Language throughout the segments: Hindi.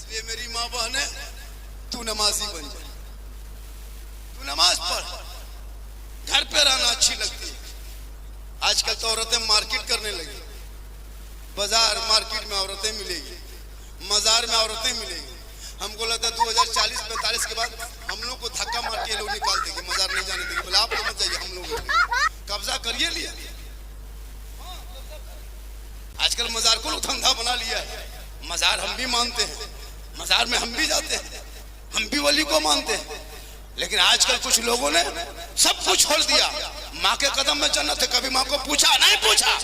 इसलिए मेरी माँ बहने, तू नमाजी बन जा, तू नमाज पढ़, घर पे रहना अच्छी लगती है। आजकल तो औरतें मार्केट करने लगी, बाजार मार्केट में औरतें मिलेगी, मजार में औरतें मिलेगी। हमको लगता है 2040-45 के बाद हम लोग को धक्का मार के लोग निकाल देंगे, मजार नहीं जाने देंगे। बोले आप तो मत जाइए, हम लोग कब्जा करिए लिया। आजकल मजार को लोग धंधा बना लिया है। मजार हम भी मानते हैं, मजार में हम भी जाते हैं, हम भी वली को मानते हैं, लेकिन आजकल कुछ लोगों ने सब कुछ छोड़ दिया। माँ के कदम में जन्नत है, कभी माँ को पूछा नहीं पूछा।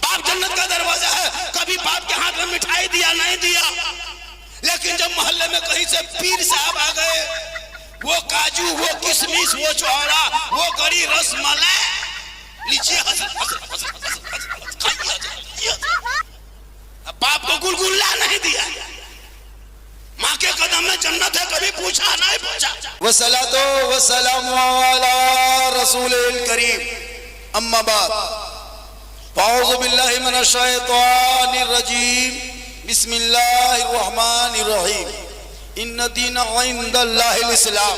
बाप जन्नत का दरवाजा है, कभी बाप के हाथ में मिठाई दिया नहीं दिया। लेकिन जब मोहल्ले में कहीं से पीर साहब आ गए, वो काजू, वो किशमिश, वो चौड़ा, वो गड़ी रसमलाई लीजिए, बाप को गुलगुल्ला नहीं दिया। माँ के कदम में जन्नत है, कभी पूछा नहीं पूछा। वसलातो वसलामु अला रसूलिल करीम, अम्मा बाद, औज़ु बिल्लाहि मिनश शैतानिर रजीम, बिस्मिल्लाहिर रहमानिर रहीम, इन्न दीन इंदल्लाहिल इस्लाम,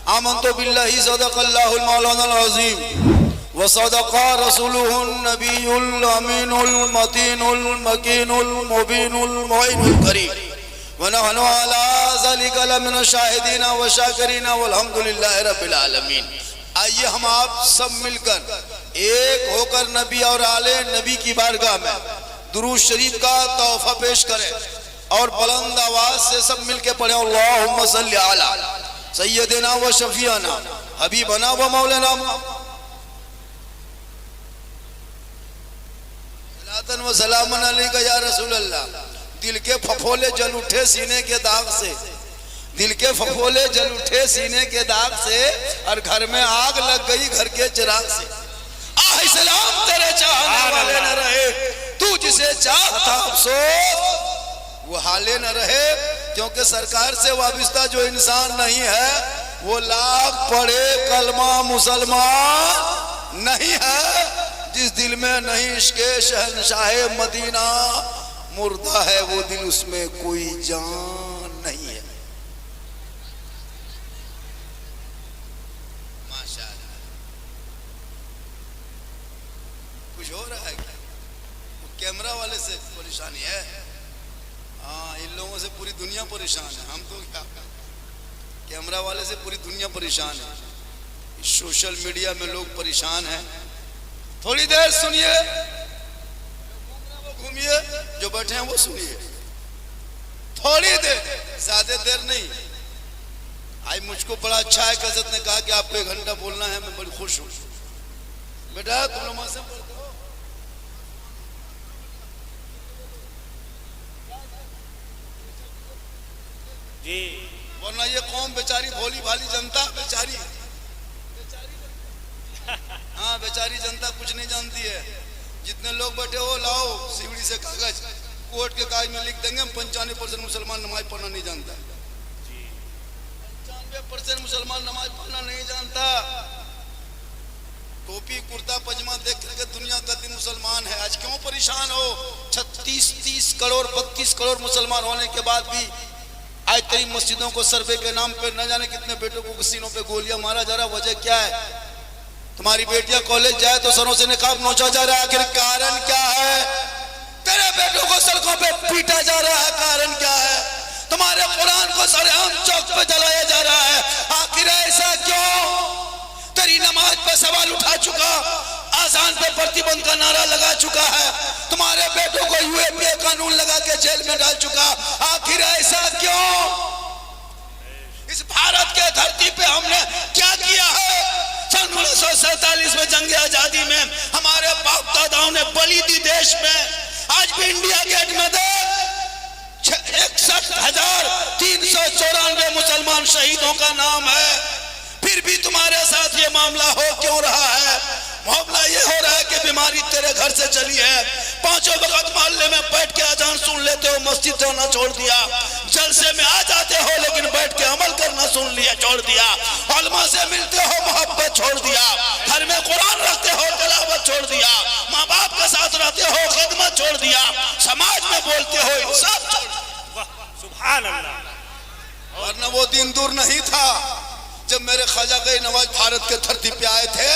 आमन्तु बिल्लाहि सदक़ल्लाहुल मौलानाल अज़ीम व सदक़ा रसूलुहुन नबियुल अमीनुल मतीनुल मकीनुल मुबीनुल मुइनुल करीम व नहनु अला ज़ालिका लमिनश शाहिदीन व शाकिरीन वल्हम्दुलिल्लाहि रब्बिल आलमीन। आइए हम आप सब मिलकर एक होकर नबी और आले नबी की बारगाह में दुरूद शरीफ का तोहफा पेश करें और बुलंद आवाज से सब मिलके पढ़े, अल्लाहुम्मा सल्ली अला सय्यदिना व शफीअना हबीबना व मौलाना सलातन व सलामन अलैका या रसूल अल्लाह। दिल के फफोले जल उठे सीने के दाग से, दिल के फफोले जल उठे सीने के दाग से, और घर में आग लग गई घर के चिराग से। आह सलाम तेरे चाहने वाले न रहे, तू जिसे चाहता अफसोस वो हाले न रहे। क्योंकि सरकार से वाबिस्ता जो इंसान नहीं है वो लाख पढ़े कलमा मुसलमान नहीं है। जिस दिल में नहीं इश्क़े शहंशाहे मदीना, मुर्दा है वो दिल, उसमें कोई जान नहीं है। माशाअल्लाह, कुछ हो रहा है क्या? कैमरा वाले से परेशानी है। हाँ, इन लोगों से पूरी दुनिया परेशान है। हम तो क्या, कैमरा वाले से पूरी दुनिया परेशान है। सोशल मीडिया में लोग परेशान हैं। थोड़ी देर सुनिए, घूमिए, जो बैठे हैं वो सुनिए, थोड़ी देर, ज्यादा देर नहीं। आज मुझको बड़ा अच्छा है, कसरत ने कहा कि आपको 1 घंटा बोलना है। मैं बड़ी खुश हूँ। बेटा तुम लोग से पढ़ते हो जी, वरना ये कौम बेचारी भोली भाली जनता बेचारी, हाँ बेचारी जनता कुछ नहीं जानती है। जितने लोग बैठे हो लाओ सिवड़ी से कागज, कोर्ट के कागज में लिख देंगे 95% मुसलमान नमाज पढ़ना नहीं जानता। 95% मुसलमान नमाज पढ़ना नहीं जानता। टोपी कुर्ता पजामा देख करके दुनिया कहती मुसलमान है। आज क्यों परेशान हो? 36-30 करोड़ 32 करोड़ मुसलमान होने के बाद भी आज तेरी मस्जिदों को सर्वे के नाम पे न जाने कितने बेटों को सीनों पे गोलियां मारा जा रहा। वजह क्या है? तुम्हारी बेटियां कॉलेज जाए तो सरों से निकाब नोचा जा रहा है। आखिर कारण क्या है? तेरे बेटों को सड़कों पे पीटा जा रहा है, कारण क्या है? तुम्हारे कुरान को सरेआम चौक पे जलाया जा रहा है, आखिर ऐसा क्यों? तेरी नमाज पे सवाल उठा चुका, आजान पे प्रतिबंध का नारा लगा चुका है, तुम्हारे बेटों को यूएपीए कानून लगा के जेल में डाल चुका, आखिर ऐसा क्यों? इस भारत के धरती पे हमने क्या किया है? 1947 में जंग आजादी में हमारे बाप दादाओं ने बलि दी देश में। आज भी इंडिया गेट में देख 61,394 मुसलमान शहीदों का नाम है। फिर भी तुम्हारे साथ ये मामला हो क्यों रहा है? मामला ये हो रहा है कि बीमारी तेरे घर से चली है। 5 वक्त मोहल्ले में बैठ के अजान सुन लेते हो, मस्जिद जाना छोड़ दिया। जलसे में आ जाते हो लेकिन बैठ के अमल करना सुन लिया, छोड़ दिया। उलमा से मिलते हो, मोहब्बत छोड़ दिया। घर में कुरान रखते हो, तिलावत छोड़ दिया। माँ बाप के साथ रहते हो, खिदमत छोड़ दिया। समाज में बोलते हो, इंसाफ छोड़ दिया। वरना वो दिन दूर नहीं था जब मेरे ख्वाजा गई नवाज भारत के धरती पे आए थे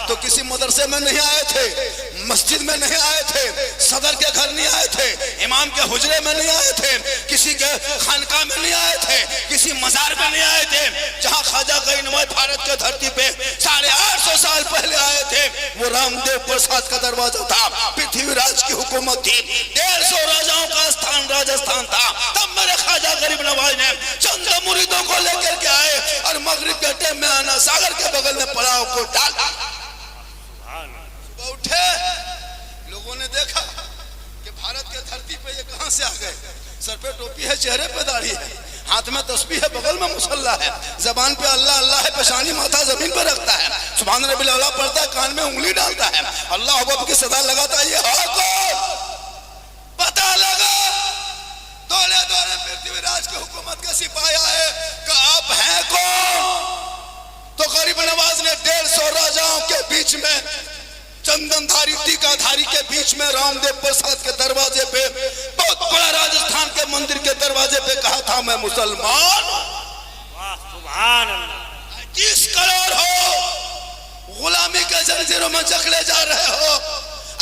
तो किसी मदरसे में नहीं आए थे, मस्जिद में नहीं आए थे, सदर के घर नहीं आए थे, इमाम के हुजरे में नहीं आए थे, किसी के खानका में नहीं आए थे, किसी मजार में नहीं आए थे। जहां ख्वाजा गई नवाज भारत के धरती पे 850 साल पहले आए थे वो रामदेव प्रसाद का दरवाजा था, पृथ्वीराज की हुकूमत थी, 150 राजाओं का स्थान राजस्थान था। तब मेरे ख्वाजा गरीब नवाज ने चंद मुरीदों को लेकर के आए और मगरिब के टाइम में आना सागर के बगल में पड़ाव को डाला। सुबह उठे लोगों ने देखा कि भारत के धरती पे ये कहां से आ गए। सर पे टोपी है, चेहरे पे दाढ़ी है, हाथ में तस्बीह है, बगल में मुसल्ला है, जबान पे अल्लाह अल्लाह है, पेशानी माथा जमीन पर रखता है, सुभान रब्बिल आला पढ़ता है, कान में उंगली डालता है, अल्लाह अकबर की सदा लगाता है। ये है कौन? पता लगा दौड़े दौड़े पृथ्वीराज की हुकूमत के सिपाही आए कि आप हैं कौन? तो गरीब नवाज ने 150 राजाओं के बीच में, चंदनधारी टीकाधारी के बीच में, रामदेव प्रसाद के दरवाजे पे, बहुत बड़ा राजस्थान के मंदिर के दरवाजे पे कहा था मैं मुसलमान। 30 करोड़ हो, गुलामी के जंजीरों में जकड़े जा रहे हो।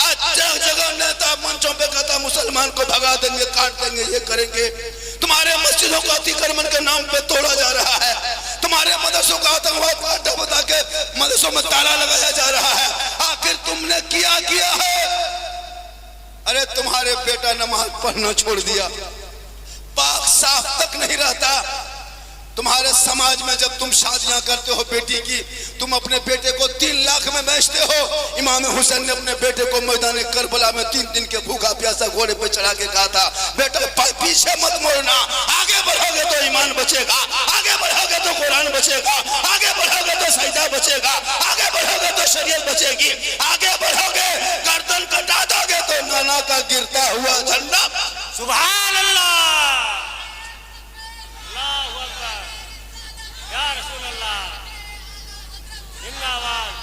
जगह जगह नेता मंचों पे कहता मुसलमान को भगा देंगे, काट देंगे, ये करेंगे। तुम्हारे मस्जिदों को अतिक्रमण के नाम पे तोड़ा जा रहा है, तुम्हारे मदरसों का आतंकवाद का अड्डा बता के मदरसों में ताला लगाया जा रहा है। आखिर तुमने किया है? अरे तुम्हारे बेटा नमाज पढ़ना छोड़ दिया, पाक साफ तक नहीं रहता। तुम्हारे समाज में जब तुम शादियां करते हो बेटी की, तुम अपने बेटे को 3 लाख में बेचते हो। इमाम हुसैन ने अपने बेटे को मैदान करबला में 3 दिन के भूखा प्यासा घोड़े पे चढ़ा के कहा था बेटा पीछे मत मोड़ना, आगे बढ़ोगे तो ईमान बचेगा, आगे बढ़ोगे तो कुरान बचेगा, आगे बढ़ोगे तो सजदा बचेगा, आगे बढ़ोगे तो शरीयत बचेगी, आगे बढ़ोगे गर्दन कटा दोगे तो नाना का गिरता हुआ झंडा। सुभान अल्लाह, या रसूल अल्लाह, जिंदाबाद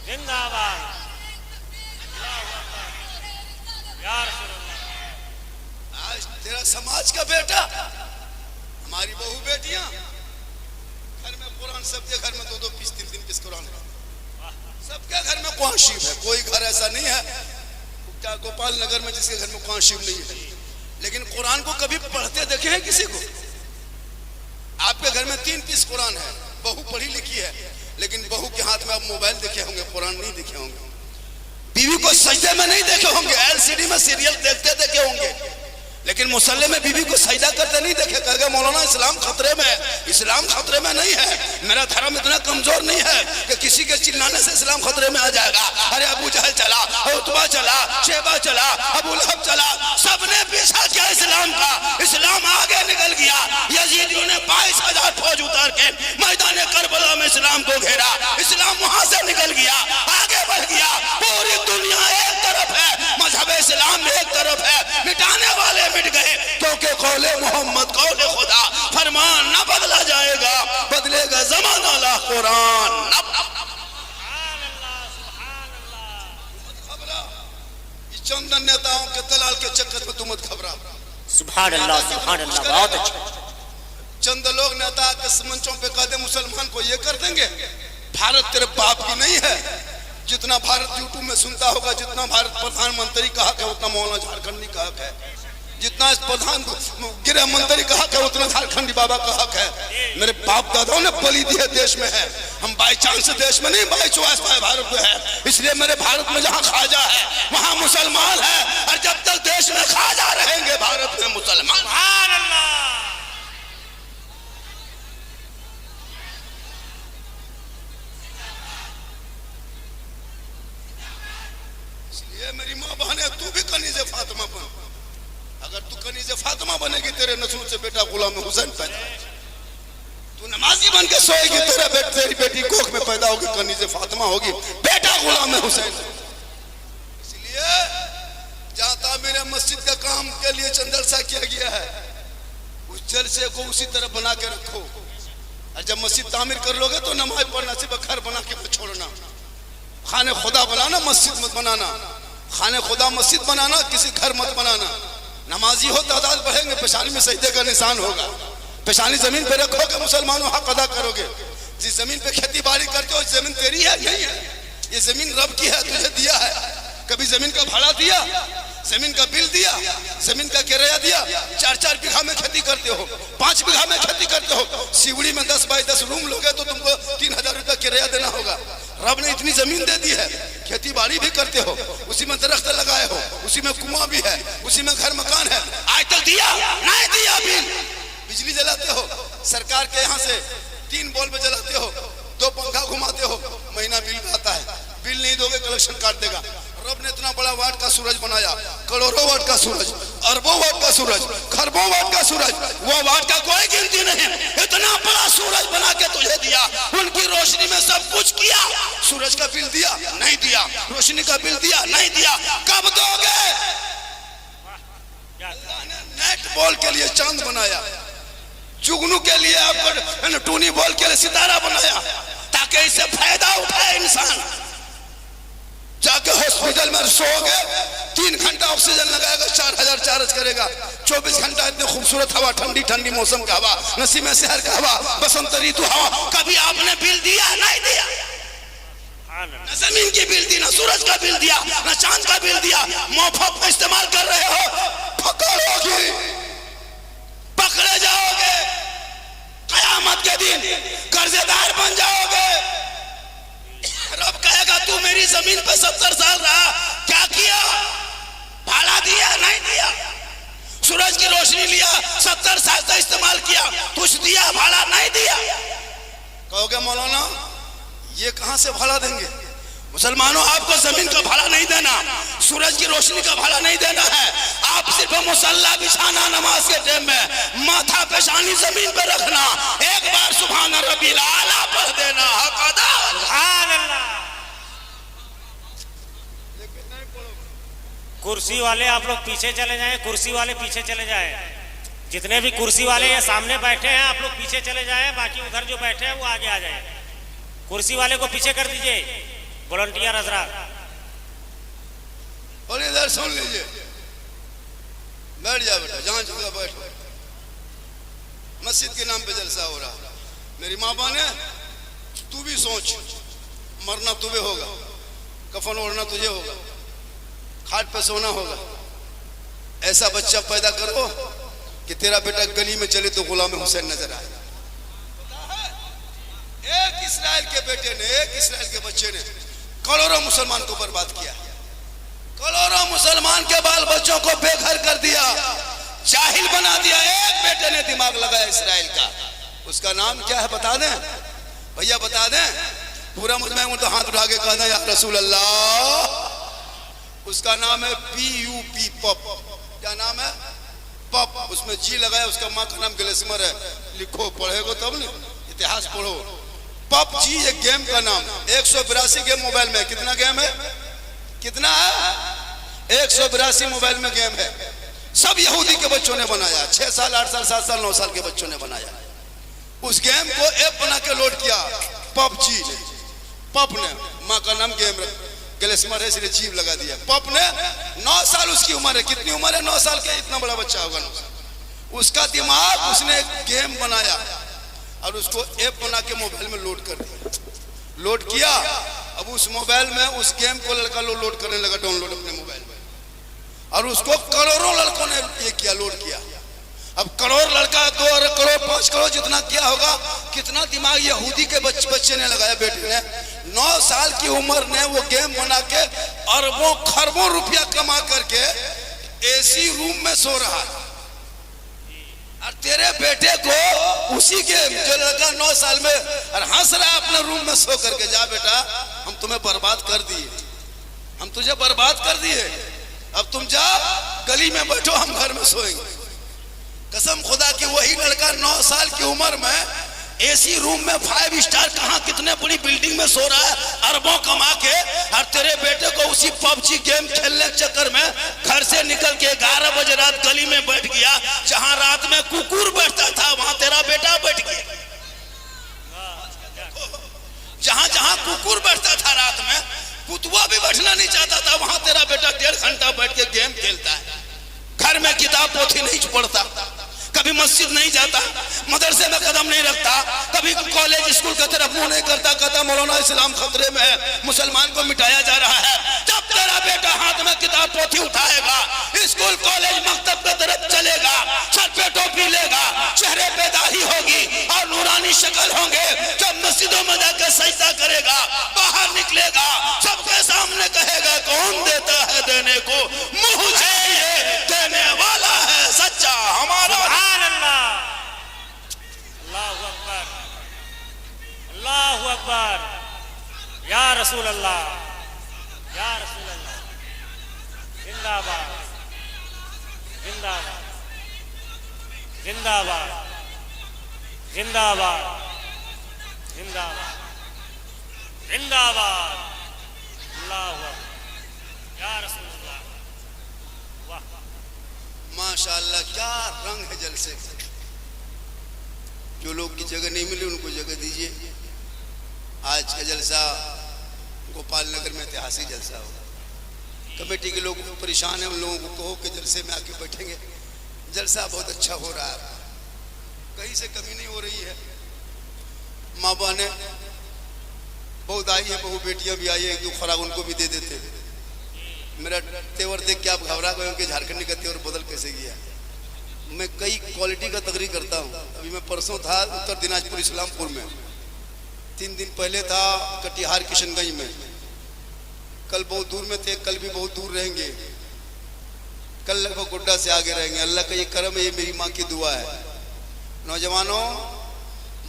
जिंदाबाद, या रसूल अल्लाह। आज तेरा समाज का बेटा, हमारी बहू बेटियां घर में कुरान, सबके घर में 2-2 पीस 3-3 पीस कुरान, सबके घर में कुरान शिव है। कोई घर ऐसा नहीं है क्या गोपाल नगर में जिसके घर में कुरान शिव नहीं है। लेकिन कुरान को कभी पढ़ते देखे हैं किसी को? आपके घर में 3 पीस कुरान है, बहू पढ़ी लिखी है, लेकिन बहू के हाथ में आप मोबाइल देखे होंगे, कुरान नहीं देखे होंगे। बीवी को सजदे में नहीं देखे होंगे, एलसीडी में सीरियल देखते देखे होंगे, लेकिन मुसल्ले में बीवी को सजदा करते नहीं देखे। कहेगा मौलाना इस्लाम खतरे में है। इस्लाम खतरे में नहीं है, मेरा धर्म इतना कमजोर नहीं है कि किसी के चिल्लाने से इस्लाम खतरे में आ जाएगा। अरे अबू जहल चला, उतबा चला, शेबा चला, अबू लहब चला, सबने पीछा किया इस्लाम का। इस्लाम आगे निकल गया। यजीदियों ने 22,000 फौज उतार के मैदान करबला में इस्लाम को घेरा। इस्लाम वहां से निकल गया, आगे बढ़ गया। पूरी दुनिया एक तरफ है, मजहब इस्लाम एक तरफ है। मिटाने वाले मिट गए क्योंकि कौले मोहम्मद कौले खुदा, फरमान न बदला जाएगा, बदलेगा जमाना ला कुरान। चंदन नेताओं के दलाल के चक्कर में तुम मत घबरा। सुभान अल्लाह, सुभान अल्लाह, बहुत अच्छा। चंद लोग नेता के मंचों पे कहते मुसलमान को ये कर देंगे। भारत तेरे बाप की नहीं है। जितना भारत यूट्यूब में सुनता होगा, जितना भारत प्रधानमंत्री कहा है उतना मौलाना झारखंडी कहा है, जितना प्रधान गृह मंत्री कहा है उतना झारखंडी बाबा कहा है। मेरे बाप दादाओं ने बलि दी है देश में है। हम बाई चांस देश में नहीं, बाई चॉइस भारत में है। इसलिए मेरे भारत में जहाँ ख्वाजा है वहाँ मुसलमान है, और जब तक देश में ख्वाजा रहेंगे भारत में मुसलमान। सुभान अल्लाह। इसलिए मेरी माँ बहने, तू भी कनीज़े फातिमा बन। अगर तू कनीज़े फातिमा बनेगी, तेरे नस्लों से बेटा गुलाम हुसैन पैदा होगा। तू नमाजी बन के सोएगी, तेरी बेटी कोख में पैदा होगी, कनीज़े फातिमा होगी, बेटा गुलाम हुसैन। इसलिए जहाँ तामीर मस्जिद का काम के लिए चंदरसा किया गया है, उस जलसे को उसी तरह बना के रखो। और जब मस्जिद तामीर कर लोगे तो नमाज पढ़ना सिर्फ घर बना के मत छोड़ना। खाने खुदा बनाना, मस्जिद मत बनाना। खाने खुदा मस्जिद बनाना, किसी घर मत बनाना। नमाजी हो तादाद बढ़ेंगे, पेशानी में सजदे का निशान होगा। पेशानी जमीन पे रखोगे मुसलमानों, हक अदा करोगे। जिस जमीन पे खेती बाड़ी करते हो जमीन तेरी है नहीं है, ये जमीन रब की है, तुझे दिया है। कभी जमीन का भाड़ा दिया, जमीन का बिल दिया, जमीन का किराया दिया। 4-4 बीघा में खेती करते हो, 5 बीघा में खेती करते हो, सिवड़ी में 10 बाई 10 रूम लोगे तो तुमको 3000 रुपया किराया देना होगा। रब ने इतनी जमीन दे दी है, खेती बाड़ी भी करते हो, उसी में दरख्त लगाए हो, उसी में कुआं भी है, उसी में घर मकान है। आज तक दिया नहीं दिया बिल? बिजली जलाते हो, सरकार के यहाँ से 3 बल्ब जलाते हो, 2 पंखा घुमाते हो, महीना बिल आता है। बिल नहीं दोगे कलेक्शन काट देगा। रब ने इतना बड़ा वाट का सूरज बनाया, करोड़ों वाट का सूरज, अरबों वाट का सूरज, खरबों वाट का सूरज, वो वाट का कोई गिनती नहीं। इतना बड़ा सूरज बना के तुझे दिया, उनकी रोशनी में सब कुछ किया। सूरज का बिल दिया नहीं दिया, रोशनी का बिल दिया नहीं दिया, कब दोगे? नेट बॉल के लिए चांद बनाया, जुगनू के लिए आपको टूनी बॉल के लिए सितारा बनाया, ताकि इससे फायदा उठाए इंसान। जाके हॉस्पिटल में सोओगे, 3 घंटा ऑक्सीजन लगाएगा, 4000 चार्ज करेगा। 24 घंटा इतनी खूबसूरत हवा, ठंडी ठंडी मौसम की हवा, नसीम शहर का हवा, बसंत ऋतु हवा। कभी आपने बिल दिया नहीं दिया? न जमीन की बिल दी, न सूरज का बिल दिया, न चांद का बिल दिया। मुफ्त में इस्तेमाल कर रहे हो, पकड़ोगी, पकड़े जाओगे। कयामत के दिन कर्जदार बन जाओगे। रब कहेगा तू मेरी जमीन पे 70 साल रहा, क्या किया? भाड़ा दिया नहीं दिया? सूरज की रोशनी लिया, 70 साल तक इस्तेमाल किया, कुछ दिया भाड़ा नहीं दिया? कहोगे मौलाना ये कहां से भाड़ा देंगे? मुसलमानों, आपको जमीन का भाड़ा नहीं देना, सूरज की रोशनी का भाड़ा नहीं देना है। आप सिर्फ मुसल्ला बिछाना, नमाज के टाइम में माथा पेशानी जमीन पे रखना, एक बार सुभान रब्बिल आला पढ़ देना, हक अदा। सुभान अल्लाह। कुर्सी वाले आप लोग पीछे चले जाएं, कुर्सी वाले पीछे चले जाएं। जितने भी कुर्सी वाले ये सामने बैठे हैं आप लोग पीछे चले जाएं, बाकी उधर जो बैठे हैं वो आगे आ जाएं। कुर्सी वाले को पीछे कर दीजिए, वॉलंटियर हजरात। और इधर सुन लीजिए, बैठ जा बेटा, जहां जगह बैठो। मस्जिद के नाम पे जलसा हो रहा। मेरी माँ बहन है, तू भी सोच, मरना तुम्हें होगा, कफन ओढ़ना तुझे होगा, खाट पे सोना होगा। ऐसा बच्चा पैदा करो कि तेरा बेटा गली में चले तो गुलाम हुसैन नजर आए। एक इस्राएल के बेटे ने, एक इस्राएल के बच्चे ने करोड़ों मुसलमान को बर्बाद किया, करोड़ों मुसलमान के बाल बच्चों को बेघर कर दिया, जाहिल बना दिया। एक बेटे ने दिमाग लगाया इस्राएल का, उसका नाम क्या है बता दें भैया, बता दें। पूरा मुझमें तो हाथ उठा के कहना या रसूल अल्लाह। उसका नाम है PUP, पप। क्या नाम है? पप। उसमें जी लगाया, उसका माँ का नाम ग्लेस्मर है। लिखो, पढ़ेगो तब ना, इतिहास पढ़ो। PUBG ये गेम का नाम। 182 गेम मोबाइल में। कितना गेम है? कितना है? 182 मोबाइल में गेम है। सब यहूदी के बच्चों ने बनाया, 6 साल 8 साल 7 साल 9 साल के बच्चों ने बनाया। उस गेम को ऐप बना के लोड किया PUBG ने। पप ने, माँ का नाम गेम ग्लेस्मर है इसलिए जीव लगा दिया। पप ने 9 साल उसकी उम्र है। कितनी उम्र है? 9 साल के, इतना बड़ा बच्चा होगा 9 साल। उसका दिमाग, उसने एक गेम बनाया और उसको ऐप बना के मोबाइल में लोड कर दिया। लोड किया, अब उस मोबाइल में उस गेम को लड़का लोड करने लगा, डाउनलोड अपने मोबाइल में, और उसको करोड़ों लड़कों ने ये किया, लोड किया। अब करोड़ लड़का, 2 करोड़ 5 करोड़ जितना किया होगा, कितना दिमाग यहूदी के बच्चे ने लगाया, बेटे ने। 9 साल की उम्र ने वो गेम बना के अरबों खरबों रुपया कमा करके एसी रूम में सो रहा है। और तेरे बेटे को उसी गेम, जो लड़का 9 साल में और हंस रहा है अपने रूम में सो करके, जा बेटा हम तुम्हें बर्बाद कर दिए, हम तुझे बर्बाद कर दिए, अब तुम जा गली में बैठो, हम घर में सोएंगे। कसम खुदा की वही लड़का 9 साल की उम्र में एसी रूम में 5 स्टार कहां कितने बड़ी बिल्डिंग में सो रहा है, अरबों कमा के। और तेरे बेटे को उसी PUBG गेम खेलने के चक्कर में घर से निकल के 11 बजे रात गली में बैठ गया। जहां रात में कुकुर बैठता था वहां तेरा बेटा बैठ गया। जहां जहां कुकुर बैठता था रात में, कुतुआ भी बैठना नहीं चाहता था, वहां तेरा बेटा 1.5 घंटा बैठ के गेम खेलता है। घर में किताब पोथी नहीं पढ़ता, कभी मस्जिद नहीं जाता, मदरसे में कदम नहीं रखता, कभी कॉलेज स्कूल की तरफ मुंह नहीं करता, कहता मौलाना इस्लाम खतरे में है, मुसलमान को मिटाया जा रहा है। जब तेरा बेटा हाथ में किताब पोथी उठाएगा, स्कूल कॉलेज मकतब की तरफ चलेगा, सर पे टोपी लेगा, चेहरे पे दाढ़ी होगी और नूरानी शक्ल होंगे, जब मस्जिदों में जाकर सजदा करेगा, बाहर निकलेगा, सबके सामने कहेगा कौन देता है देने को, मुंह चाहिए देने वाला है सच्चा हमारा। अल्लाहु अकबर, या रसूल अल्लाह, या रसूल अल्लाह, जिंदाबाद जिंदाबाद जिंदाबाद जिंदाबाद जिंदाबाद जिंदाबाद, अल्लाहु अकबर, या रसूल अल्लाह। वाह माशाअल्लाह, क्या रंग है जलसे। जो लोग की जगह नहीं मिली उनको जगह दीजिए। आज का जलसा गोपाल नगर में ऐतिहासिक जलसा होगा। कमेटी के लोग परेशान हैं, उन लोगों को कहो कि जलसे में आके बैठेंगे। जलसा बहुत अच्छा हो रहा है, कहीं से कमी नहीं हो रही है। माँ बहने बहुत आई है, बहू बेटियां भी आई है, एक दो खुराक उनको भी दे देते। मेरा तेवर देख के आप घबरा गए कि झारखंडी का तेवर बदल कैसे गया। मैं कई क्वालिटी का तकरीर करता हूँ। अभी मैं परसों था उत्तर दिनाजपुर इस्लामपुर में, 3 दिन पहले था कटिहार किशनगंज में, कल बहुत दूर में थे, कल भी बहुत दूर रहेंगे, कल लगभग गोड्डा से आगे रहेंगे। अल्लाह का ये करम है, ये मेरी माँ की दुआ है। नौजवानों,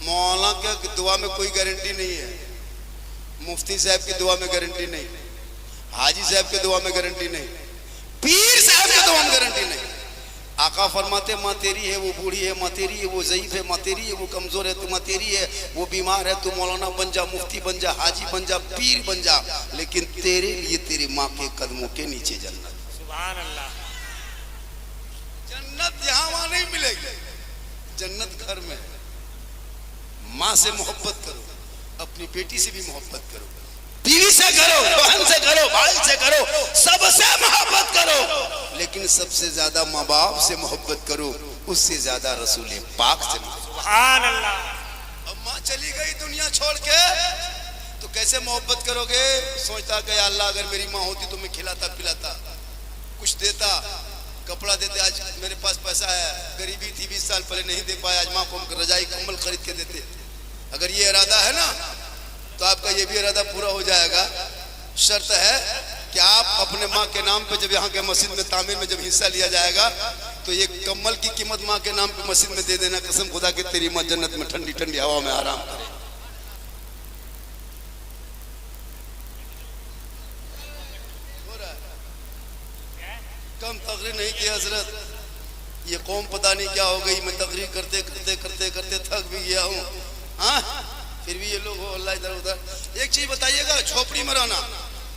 मौलाना की दुआ में कोई गारंटी नहीं है, मुफ्ती साहब की दुआ में गारंटी नहीं, हाजी साहब की दुआ में गारंटी नहीं, पीर साहब की दुआ में गारंटी नहीं। आका फरमाते माँ तेरी है, वो बूढ़ी है, माँ तेरी है, वो ज़ईफ है, माँ तेरी है, वो कमज़ोर है, तू माँ तेरी है, वो बीमार है, तू मौलाना बन जा, मुफ्ती बन जा, हाजी बन जा, पीर बन जा, लेकिन तेरे लिए तेरी माँ के कदमों के नीचे जन्नत। सुभान अल्लाह। जन्नत यहाँ वहाँ नहीं मिलेगी, जन्नत घर में। माँ से मोहब्बत करो, अपनी बेटी से भी मोहब्बत करो, बीवी से करो, बहन से करो, भाई से करो, सबसे मोहब्बत करो, लेकिन सबसे ज्यादा माँ बाप से मोहब्बत करो, उससे ज्यादा रसूल पाक से। सुभान अल्लाह। अब माँ चली गई दुनिया छोड़ के तो कैसे मोहब्बत करोगे? सोचता कि अल्लाह अगर मेरी माँ होती तो मैं खिलाता पिलाता, कुछ देता, कपड़ा देते। आज मेरे पास पैसा है, गरीबी थी 20 साल पहले नहीं दे पाया, आज माँ को रजाई कम्बल खरीद के देते। अगर ये इरादा है ना तो आपका ये भी इरादा पूरा हो जाएगा। शर्त है कि आप अपने माँ के नाम पे जब यहाँ के मस्जिद में तामीर में जब हिस्सा लिया जाएगा तो ये कम्बल की कीमत माँ के नाम पे मस्जिद में दे देना। कसम खुदा की तेरी माँ जन्नत में ठंडी ठंडी हवा में आराम करे। कम तकरीर नहीं की हजरत, ये कौम पता नहीं क्या हो गई। मैं तकरीर करते करते करते करते थक भी गया हूँ। हाँ, फिर भी ये लोग हो अल्लाह इधर उधर। एक चीज बताइएगा, झोपड़ी में रहना,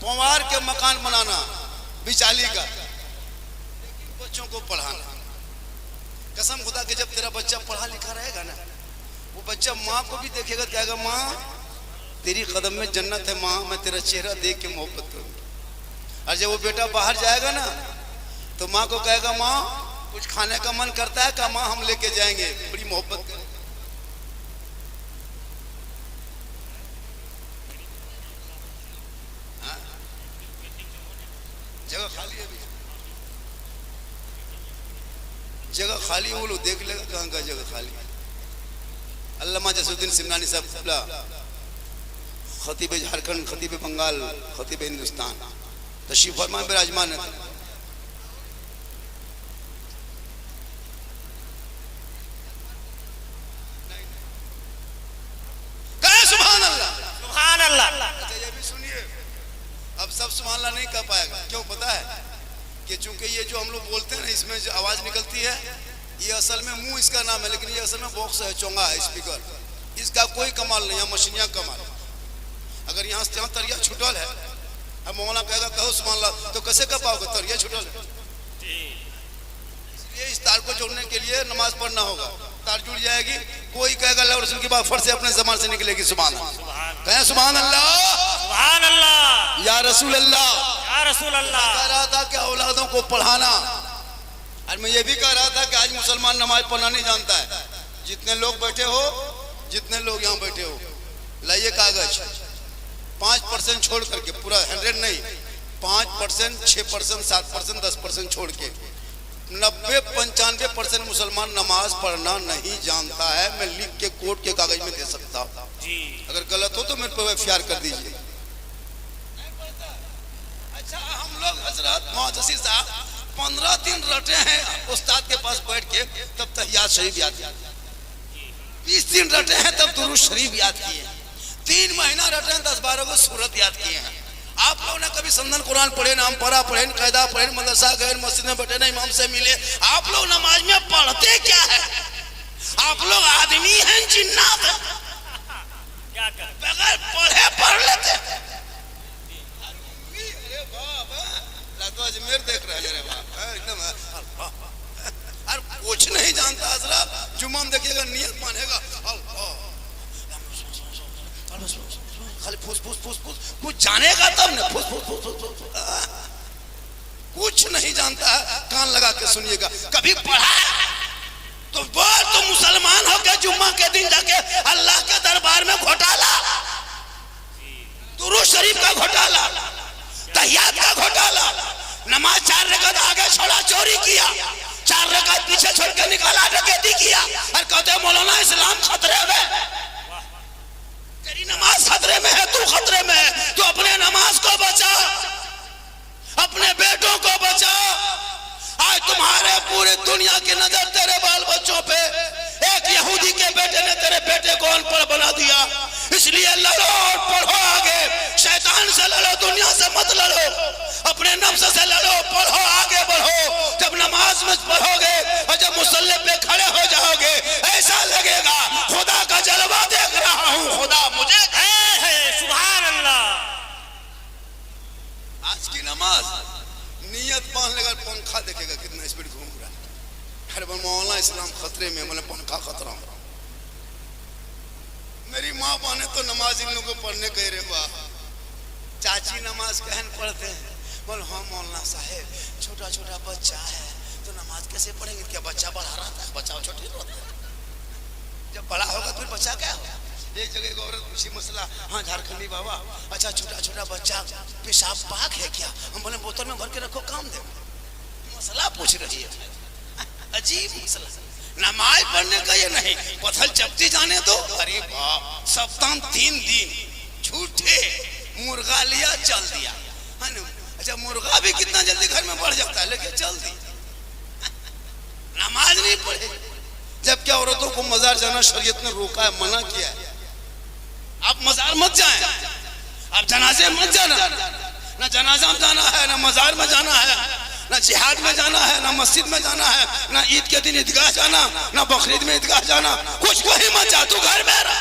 पवार के मकान बनाना, बिचाली का, बच्चों को पढ़ाना। कसम खुदा के जब तेरा बच्चा पढ़ा लिखा रहेगा ना, वो बच्चा माँ को भी देखेगा, कहेगा माँ तेरी कदम में जन्नत है, माँ मैं तेरा चेहरा देख के मोहब्बत करूँगा। और जब वो बेटा बाहर जाएगा ना तो माँ को कहेगा माँ कुछ खाने का मन करता है, कहा माँ हम लेके जाएंगे, बड़ी मोहब्बत करें। जगह खाली है, जगह खाली है, वो लोग देख लेगा कहाँ का जगह खाली है। अल्लामा जसूद्दीन सिमनानी साहब, खतीब झारखंड, खतीब बंगाल, खतीब हिंदुस्तान, तशरीफ फरमा विराजमान है। सुभान अल्लाह, सुभान अल्लाह। अच्छा ये भी सुनिए, अब सब सुभान अल्लाह नहीं कह पाएगा। क्यों पता है कि चूंकि ये जो हम लोग बोलते हैं ना, इसमें जो आवाज निकलती है, ये असल में मुंह इसका नाम है, लेकिन ये असल में बॉक्स है, चोंगा है, स्पीकर। इसका कोई कमाल नहीं है, मशीनिया कमाल। अगर यहाँ से यहाँ तरिया छुटल है, अब मौलाना कहेगा कहो सुभान अल्लाह, तो कैसे कह पाओगे? तरिया छुटल है। इसलिए इस तार को जोड़ने के लिए नमाज पढ़ना होगा, तार जुड़ जाएगी। कोई कहेगा अल्लाह रसूल की बात फट से अपने ज़बान से निकलेगी सुभान अल्लाह। कहें सुभान अल्लाह, सुभान अल्लाह, या रसूल अल्लाह, या रसूल अल्लाह। कह रहा था कि औलादों को पढ़ाना, आज मैं ये भी कह रहा था कि आज मुसलमान नमाज पढ़ना नहीं जानता है। जितने लोग बैठे हो, जितने लोग यहाँ बैठे हो, लाइए कागज, 5% छोड़ करके, पूरा 100 नहीं, 5%, 6%, 7%, 10% छोड़ के 90-95% मुसलमान नमाज पढ़ना नहीं जानता है। मैं लिख के कोर्ट के कागज में दे सकता हूँ, अगर गलत हो तो मेरे पर एफआईआर कर दीजिए। अच्छा, हम लोग हजरत मुहद्दिस साहब 15 दिन रटे हैं उस्ताद के पास बैठ के, तब तहियात शरीफ याद किए। 20 दिन रटे हैं तब दुरूद शरीफ याद किए। 3 महीना रटे हैं 10-12 को सूरत याद किए हैं। आप लोग ने कभी संदन कुरान पढ़े, नाम पढ़ा पढ़े, कायदा पढ़े, मदरसा गए, मस्जिद में बैठे ना, इमाम से मिले। आप लोग नमाज में पढ़ते क्या है? आप लोग आदमी हैं जिन्नात हैं, क्या कर बगैर पढ़े पढ़ लेते। तो अजमेर देख रहे हैं एकदम, और कुछ नहीं जानता हजरत। जुम्मा में देखिएगा नियत मानेगा, खाली फूस फूस फूस फूस, कुछ जानेगा तब ना, फूस फूस फूस फूस, कुछ नहीं जानता है। कान लगा के सुनिएगा, कभी पढ़ा तो बोल तो मुसलमान हो के जुम्मा के दिन जाके अल्लाह के दरबार में घोटाला, दुरूद शरीफ का घोटाला, तहियात का घोटाला, नमाज 4 रकात आगे छोड़ा, चोरी किया, 4 रकात पीछे छोड़ के निकाला, डकैती किया, और कहते मौलाना इस्लाम खतरे में, तेरी नमाज खतरे में है, तू खतरे में है। तो अपने नमाज को बचा, अपने बेटों को बचा। आज तुम्हारे पूरी दुनिया की नजर तेरे बाल बच्चों पे। एक यहूदी के बेटे ने तेरे बेटे को अनपढ़ बना दिया, इसलिए लड़ो और पढ़ो आगे। शैतान से लड़ो, दुनिया से मत लड़ो, अपने नफ्स से लड़ो, पढ़ो, आगे बढ़ो। जब नमाज में पढ़ोगे और जब मुसल्ले पे खड़े हो जाओगे, ऐसा लगेगा खुदा का जलवा देख रहा हूँ, खुदा मुझे है। सुभान अल्लाह। आज की नमाज नियत बांध लेगा, पंखा देखेगा कितना स्पीड घूम रहा है। अरे मौलाना इस्लाम खतरे में, मैंने पंखा खतरा। मेरी माँ बहने तो नमाज इन लोगों को पढ़ने कह रहे, वाह चाची नमाज कहन पढ़ते हैं। बोल हाँ मौलाना साहेब, छोटा छोटा बच्चा है तो नमाज कैसे पढ़ेंगे? क्या बच्चा बड़ा रहता है? बच्चा छोटे होते हैं, जब बड़ा होगा तो बच्चा क्या होगा? एक जगह एक औरत पूछी मसला, हाँ झारखंडी बाबा, अच्छा छोटा छोटा बच्चा पेशाब पाक है क्या? हम बोले बोतल में भर के रखो, काम दे। मसला पूछ रही है, अजीब मसला। नमाज पढ़ने का ये नहीं, पथल चपटी जाने दो। अरे बाप, सप्ताह 3 दिन झूठे मुर्गा लिया, चल दिया। अच्छा मुर्गा भी कितना जल्दी घर में बढ़ जाता है, लेकिन चल दी, नमाज नहीं पढ़े। जबकि औरतों को मजार जाना शरीयत ने रोका है, मना किया है। आप मजार मत जाएं, आप जनाजे मत जाना। ना जनाजा में जाना है, ना मजार में जाना है, ना जिहाद में जाना है, ना मस्जिद में जाना है, ना ईद के दिन ईदगाह जाना, ना बकरीद में ईदगाह जाना। कुछ कहीं मत जा, तू घर में रह।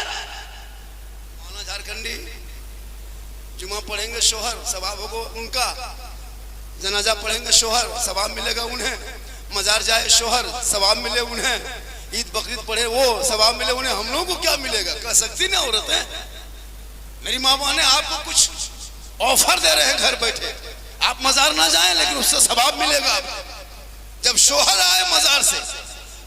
मौलाना झारखंडी जुमा पढ़ेंगे शोहर, सवाब होगा उनका। जनाजा पढ़ेंगे शोहर, सवाब मिलेगा उन्हें। मजार जाए शोहर, सवाब मिले उन्हें। ईद बकरीद पढ़े वो, सवाब मिले उन्हें। हम लोगों को क्या मिलेगा? कह सकती ना औरतें। मेरी माँ ने आपको कुछ ऑफर दे रहे हैं घर बैठे, आप मजार ना जाएं लेकिन उससे सवाब मिलेगा। जब शोहर आए मजार से,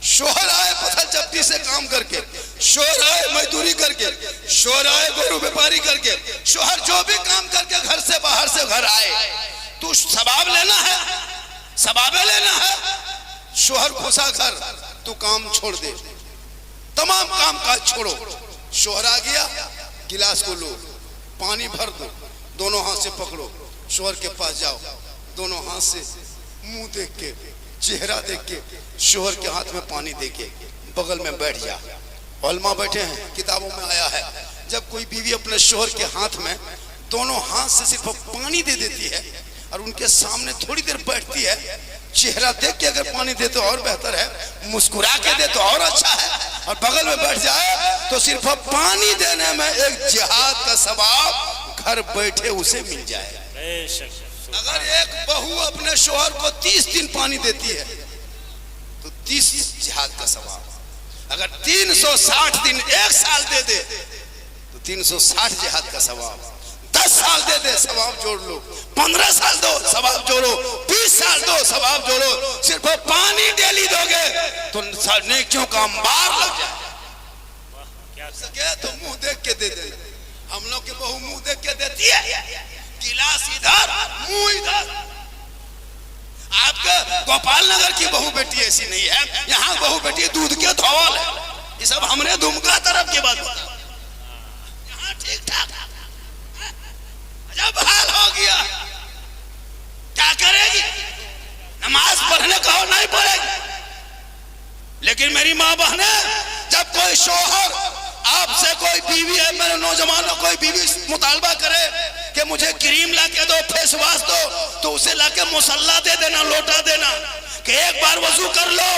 शोहर आए पथल चपटी से काम करके, शोहर आए मजदूरी करके, शोहर आए गोरू व्यापारी करके, शोहर जो भी काम करके घर से बाहर से घर आए, तू सवाब लेना है, सवाबे लेना है। शोहर घुसा घर, तू काम छोड़ दे, तमाम काम काज छोड़ो। शोहर आ गया, गिलास को लो, पानी भर दो, दोनों हाथ से पकड़ो, शोहर के पास जाओ, दोनों हाथ से मुंह देख के, चेहरा देख के, शोहर के हाथ में पानी दे के बगल में बैठ जा। उलमा बैठे हैं, किताबों में आया है, जब कोई बीवी अपने शोहर के हाथ में दोनों हाथ से सिर्फ पानी दे देती है और उनके सामने थोड़ी देर बैठती है, चेहरा देख के अगर पानी दे तो और बेहतर है, मुस्कुरा के दे तो और अच्छा है, और बगल में बैठ जाए तो सिर्फ पानी देने में एक जिहाद का सवाब घर बैठे उसे मिल जाए। अगर एक बहू अपने शोहर को 30 दिन पानी देती है तो 30 जिहाद का सवाब। अगर 360 दिन 1 साल दे दे तो 360 जिहाद का सवाब। 10 साल दे दे सवाब जोड़ लो, 15 साल दो सवाब जोड़ो, 20 साल दो सवाब जोड़ो, सिर्फ पानी डेली दोगे तो नेकियों का अंबार लग जाए। क्या सके तो मुंह देख के दे दे। हम लोग की बहू मुंह देख के देती है, गिलास इधर मुंह इधर। आपके गोपाल नगर की बहू बेटी ऐसी नहीं है, यहाँ बहू बेटी दूध के धौल है। ये सब हमने दुमका तरफ की बात बता, यहाँ ठीक ठाक अजब हाल हो गया। क्या करेगी, नमाज पढ़ने कहो नहीं पढ़ेगी। लेकिन मेरी माँ बहने, जब कोई शोहर आपसे, कोई बीवी है, मेरे नौजवानों, कोई बीवी मुतालबा करे कि मुझे क्रीम ला के दो, फेस वॉश दो, तो उसे ला के मुसल्ला दे देना, लोटा देना कि एक बार वजू कर लो,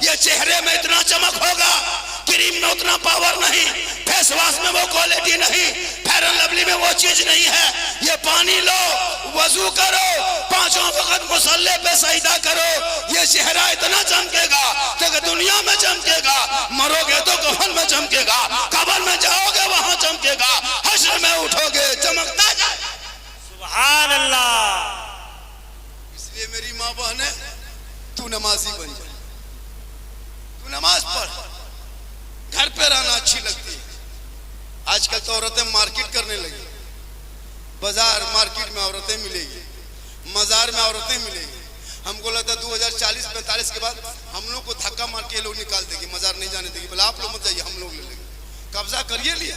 ये चेहरे में इतना चमक होगा, क्रीम में उतना पावर नहीं, फेस वॉश में वो क्वालिटी नहीं, फेयर एंड लवली में वो चीज नहीं है। ये पानी लो, वजू करो, 5 वक्त मुसल्ले पे सजदा करो, ये चेहरा इतना चमकेगा कि दुनिया में चमकेगा, मरोगे तो कफन में चमकेगा, कब्र में जाओगे वहां चमकेगा, हश्र में उठोगे चमकता जाए। सुभान अल्लाह। इसलिए मेरी माँ बहने, तू नमाजी बन जा, तू नमाज पढ़, घर पे रहना अच्छी लगती है। आजकल तो औरतें मार्केट करने लगी, बाजार मार्केट में औरतें मिलेगी, मजार में औरतें मिलेगी। हमको लगता है 2040-45 के बाद हम लोग को धक्का मार के लोग निकाल देगी, मजार नहीं जाने देगी, बोले आप लोग मत जाइए, हम लोग ले लेंगे, कब्जा करिए लिया।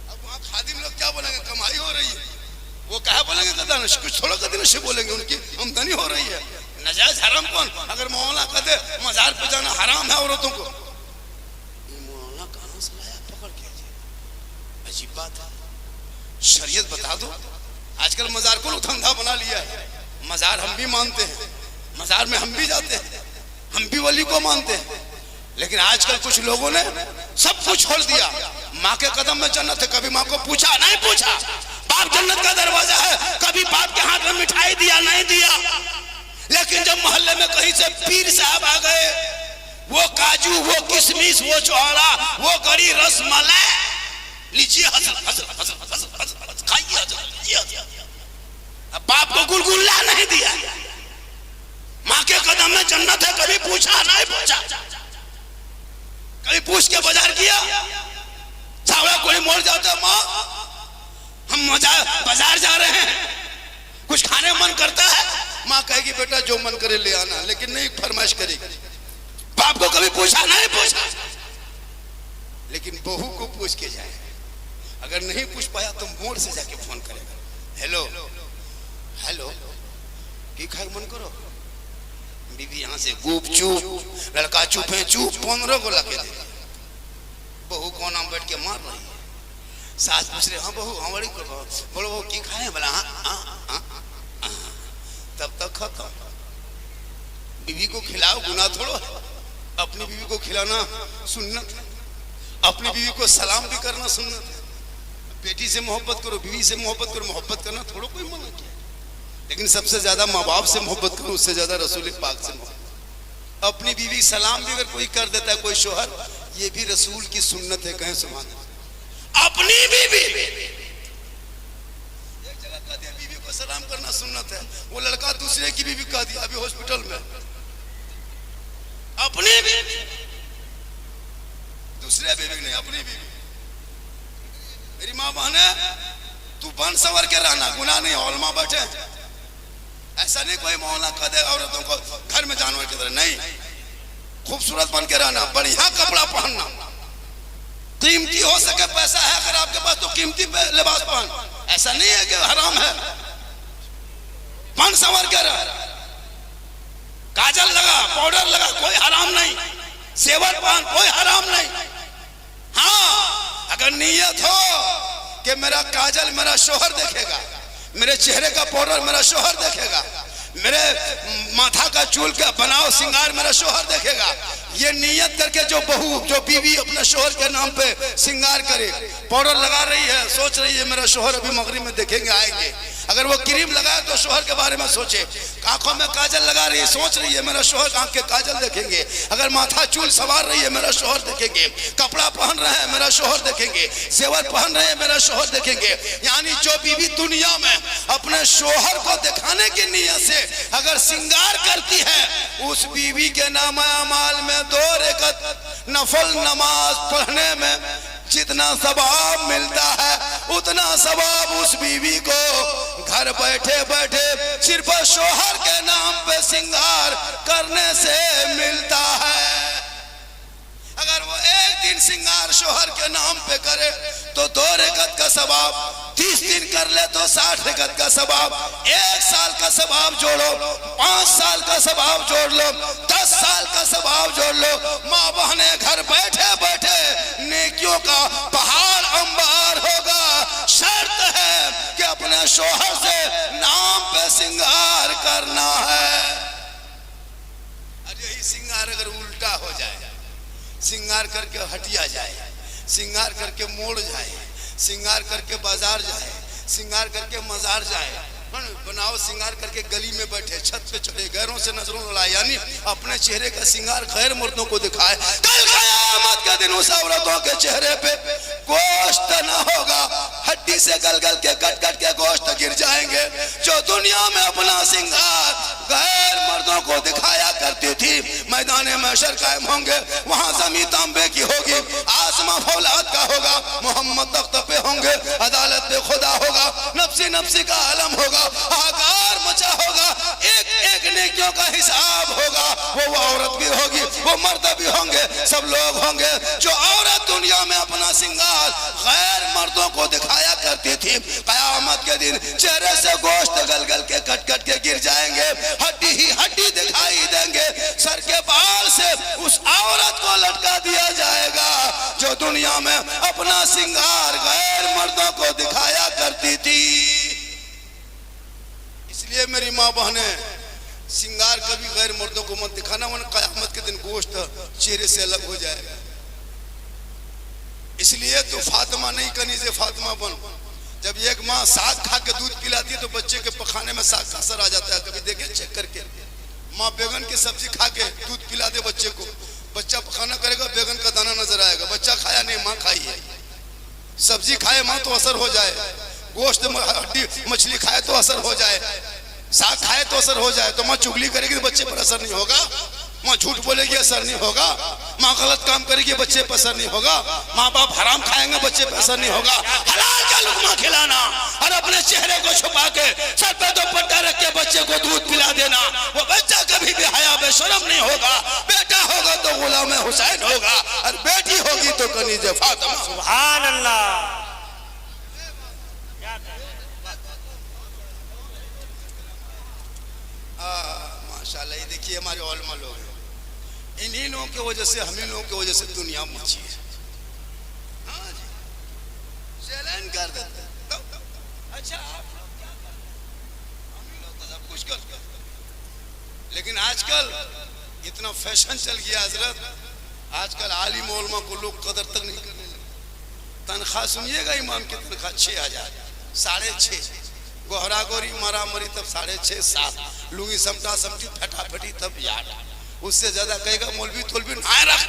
अब वहाँ खादिम लोग क्या बोलेंगे, कमाई हो रही है, वो क्या बोलेंगे, कुछ थोड़ा कदम से बोलेंगे, उनकी आमदनी हो रही है। नजायज हराम कौन, अगर मौला कहते मजार पे जाना हराम है औरतों को, मौला कहां से लाया पकड़ के, अजीब बात है। शरीयत बता दो। आजकल मजार को लोग धंधा बना लिया है, मजार हम भी मानते हैं, मजार में हम भी जाते हैं, हम भी वली को मानते हैं, लेकिन आजकल कुछ लोगों ने सब कुछ छोड़ दिया। माँ के कदम में जन्नत है, कभी माँ को पूछा नहीं पूछा। बाप जन्नत का दरवाजा है, कभी बाप के हाथ में मिठाई दिया नहीं दिया। लेकिन जब मोहल्ले में कहीं से पीर साहब आ गए, वो काजू, वो किशमिश, वो चौड़ा, वो गरी रसमलाई, लीजिए खाइए, अब बाप को गुलगुल्ला नहीं दिया। माँ के कदम में जन्नत है, कभी पूछा नहीं पूछा, कभी पूछ के बाजार किया। सावड़ा कोई मोड़ जाता, माँ हम बाजार जा रहे हैं, कुछ खाने मन करता है, माँ कहेगी बेटा जो मन करे ले आना, लेकिन नहीं फरमाइश करेगी। बाप को कभी पूछा नहीं पूछा, लेकिन बहू को पूछ के जाए। अगर नहीं पूछ पाया तो मोड़ से जाके फोन करेगा, हेलो हेलो की खाए मन करो, बीबी यहाँ से गुप चुप, लड़का चुप है चुप, 15 को लगे दे। बहू को नाम बैठ के मार रही है, सास पूछ रहे, हाँ बहू हाँ बड़ी करो, बोलो वो की खाए, बोला हाँ, तब तक खत्म। बीवी को खिलाओ गुनाह थोड़ो है, अपनी बीवी को खिलाना सुन्नत है, अपनी बीवी को सलाम भी करना सुन्नत है। बेटी से मोहब्बत करो, बीवी से मोहब्बत करो, मोहब्बत करना थोड़ा कोई मना किया, लेकिन सबसे ज्यादा माँ बाप से मोहब्बत करो, उससे ज्यादा रसूल पाक से मोहब्बत। अपनी बीवी सलाम भी अगर कोई कर देता है कोई शोहर, ये भी रसूल की सुन्नत है, कहें सुभान अल्लाह। अपनी बीवी एक जगह कह दिया बीवी को सलाम करना सुन्नत है, वो लड़का दूसरे की बीवी कह दिया अभी हॉस्पिटल में। अपनी बीवी, दूसरे बीवी नहीं, अपनी बीवी। मेरी माँ बहने, तू बन सवर के रहना, गुनाह नहीं, औलमा बैठे, ऐसा नहीं कोई मोहल्ला कह दे औरतों को घर में जानवर की तरह, नहीं, खूबसूरत बन के रहना, बढ़िया कपड़ा पहनना, कीमती हो सके पैसा है अगर आपके पास तो कीमती लिबास पहन, ऐसा नहीं है कि हराम है। बन सवर के रह, काजल लगा, पाउडर लगा, कोई हराम नहीं, सेवर पहन, कोई हराम नहीं। हाँ, अगर नीयत हो कि मेरा काजल मेरा शोहर देखेगा, मेरे चेहरे का पाउडर मेरा शोहर देखेगा, मेरे माथा का चूल का बनाओ सिंगार मेरा शोहर देखेगा, ये नियत करके जो बहू जो बीवी अपने शोहर के नाम पे सिंगार करे, पाउडर लगा रही है, सोच रही है मेरा शोहर अभी मगरिब में देखेंगे आएंगे, अगर वो क्रीम लगाए तो शोहर के बारे में सोचे। आंखों में काजल लगा रही है, सोच रही है मेरा शोहर आंख के काजल देखेंगे। अगर माथा चूल सवार रही है, मेरा शोहर देखेंगे। कपड़ा पहन रहे हैं, मेरा शोहर देखेंगे। जेवर पहन रहे हैं, मेरा शोहर देखेंगे। यानी जो बीवी दुनिया में अपने शोहर को दिखाने की नीयत से अगर श्रृंगार करती है, उस बीवी के नाम अमाल में 2 रकात नफल नमाज पढ़ने में जितना सवाब मिलता है, उतना सवाब उस बीवी को घर बैठे बैठे सिर्फ शोहर के नाम पे श्रृंगार करने से मिलता है। अगर वो एक दिन श्रृंगार शोहर के नाम पे करे तो 2 रकात का सवाब, 30 दिन कर ले तो 60 रकात का सवाब, 1 साल का सवाब जोड़ो, 5 साल का सवाब जोड़ लो, 10 साल का सवाब जोड़ लो। माँ बहने घर बैठे बैठे नेकियों का पहाड़ अंबार होगा। शर्त है कि अपने शोहर से नाम पे श्रृंगार करना है। और यही श्रृंगार अगर उल्टा हो जाए, श्रृंगार करके हटिया जाए, श्रृंगार करके मोड़ जाए, श्रृंगार करके बाजार जाए, श्रृंगार करके मजार जाए, बनाओ श्रृंगार करके गली में बैठे, छत पे चढ़े, गैरों से नजरों लड़ाए, यानी अपने चेहरे का श्रृंगार गैर मर्दों को दिखाए। कल क़यामत के दिन उस औरतों के चेहरे पे गोश्त न होगा, हड्डी से गल गल के कट कट के गोश्त गिर जाएंगे। जो दुनिया में अपना श्रृंगार गैर मर्दों को दिखाया करती थी, मैदान महशर कायम होंगे, वहां जमीन तांबे की होगी, आसमां फौलाद का होगा, मोहम्मद तख्त पे होंगे, अदालत पे खुदा होगा, नफ्सी नफ्सी का आलम होगा, हाहाकार मचा होगा, एक एक नेकियों का हिसाब होगा। वो औरत भी होगी, वो मर्द भी होंगे, सब लोग होंगे। जो औरत दुनिया में अपना श्रृंगार गैर मर्दों को दिखाया करती थी, क़यामत के दिन चेहरे से गोश्त गल गल के कट कट के गिर जाएंगे, हड्डी ही हड्डी दिखाई देंगे। सर के बाल से उस औरत को लटका दिया जाएगा जो दुनिया में अपना श्रृंगार गैर मर्दों को दिखाया करती थी। इसलिए मेरी माँ बहने, श्रृंगार कभी गैर मर्दों को मत दिखाना, वरना क़यामत के दिन गोश्त चेहरे से अलग हो जाएगा। इसलिए तो फातिमा नहीं कनीज़े फातिमा बन। जब एक माँ साग खा के दूध पिलाती है तो बच्चे के पखाने में साग का असर आ जाता है। कभी देखे चेक करके, माँ बैगन की सब्जी खा के दूध पिला दे बच्चे को, बच्चा पखाना करेगा, बैगन का दाना नजर आएगा। बच्चा खाया नहीं, माँ खाई है। सब्जी खाए माँ तो असर हो जाए, गोश्त हड्डी मछली खाए तो असर हो जाए, साग खाए तो असर हो जाए। तो माँ चुगली करेगी तो बच्चे पर असर नहीं होगा, माँ झूठ बोलेगी असर नहीं होगा, माँ गलत काम करेगी बच्चे पर असर नहीं होगा, माँ बाप हराम खाएंगे बच्चे पर असर नहीं होगा। हलाल का लुकमा खिलाना और अपने चेहरे को छुपा के सर पे दुपट्टा रख के बच्चे को दूध पिला देना, वो बच्चा कभी भी हया बेशरम नहीं होगा। बेटा होगा तो गुलाम हुसैन होगा और बेटी होगी तो कनीज़े फातिमा। सुभान अल्लाह। माशाल्लाह, ये देखिए हमारे उलमा लोग हैं, इन्हीं लोगों की वजह से, हम ही लोगों की वजह से दुनिया मची है। हाँ जी, चैलेंज कर देते तो, अच्छा आप लोग क्या कर, हम ही लोग तो सब कुछ कर, लेकिन आजकल इतना फैशन चल गया हजरत, आजकल आलिम उलमा को लोग कदर तक नहीं करने लगे। तनख्वाह सुनिएगा, इमाम की तनख्वाह 6,000, 6.5, गोहरा गोरी मरा मरी तब 6.5 7, लुंगी समटा समटी फटाफटी तब 8। उससे ज्यादा कहेगा मौलवी तोलवी ना रख,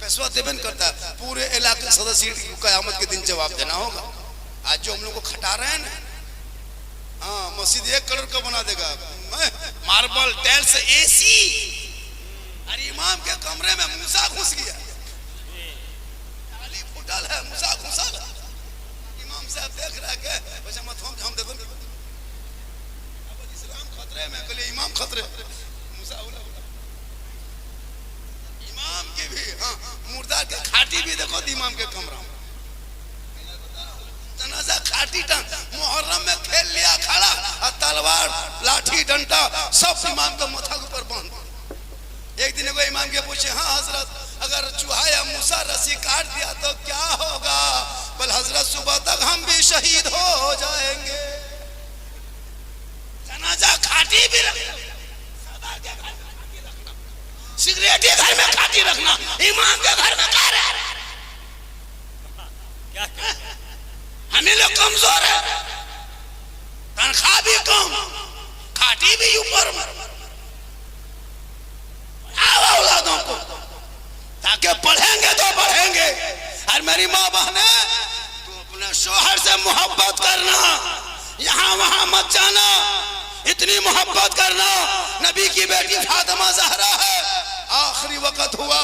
पैसा देवन करता है। पूरे इलाके सदस्य क़यामत के दिन जवाब देना होगा। आज जो हम लोग को खटा रहे हैं ना, हाँ, मस्जिद 1 करोड़ का बना देगा, मार्बल टाइल्स AC, अरे इमाम के कमरे में मूसा घुस गया, फुटल है, मूसा घुसा, इमाम साहब देख रहा है वैसे मत हम देखो अब इस्लाम खतरे में, कहले इमाम खतरे, मूसा बोला इमाम की भी, हाँ, मुर्दार के खाटी भी देखो इमाम के कमरा में, जनाजा खाटी टांग, मुहर्रम में खेल लिया खड़ा, और तलवार लाठी डंडा सब इमाम के माथा के ऊपर बांध। एक दिन को इमाम के पूछे, हाँ हजरत, अगर चूहा या मूसा रस्सी काट दिया तो क्या होगा? बल हजरत सुबह तक हम भी शहीद हो जाएंगे। जनाजा खाटी भी रखना, सिगरेट घर में खाटी रखना, इमाम के घर में क्या रह रहा? हमें लोग कमजोर है, तनख्वाह भी कम, खाटी भी ऊपर औलादों को, ताकि पढ़ेंगे तो बढ़ेंगे। और मेरी माँ बहने, तू अपने शोहर से मोहब्बत करना, यहाँ वहां मत जाना, इतनी मोहब्बत करना। नबी की बेटी फातिमा ज़हरा है, आखिरी वक्त हुआ,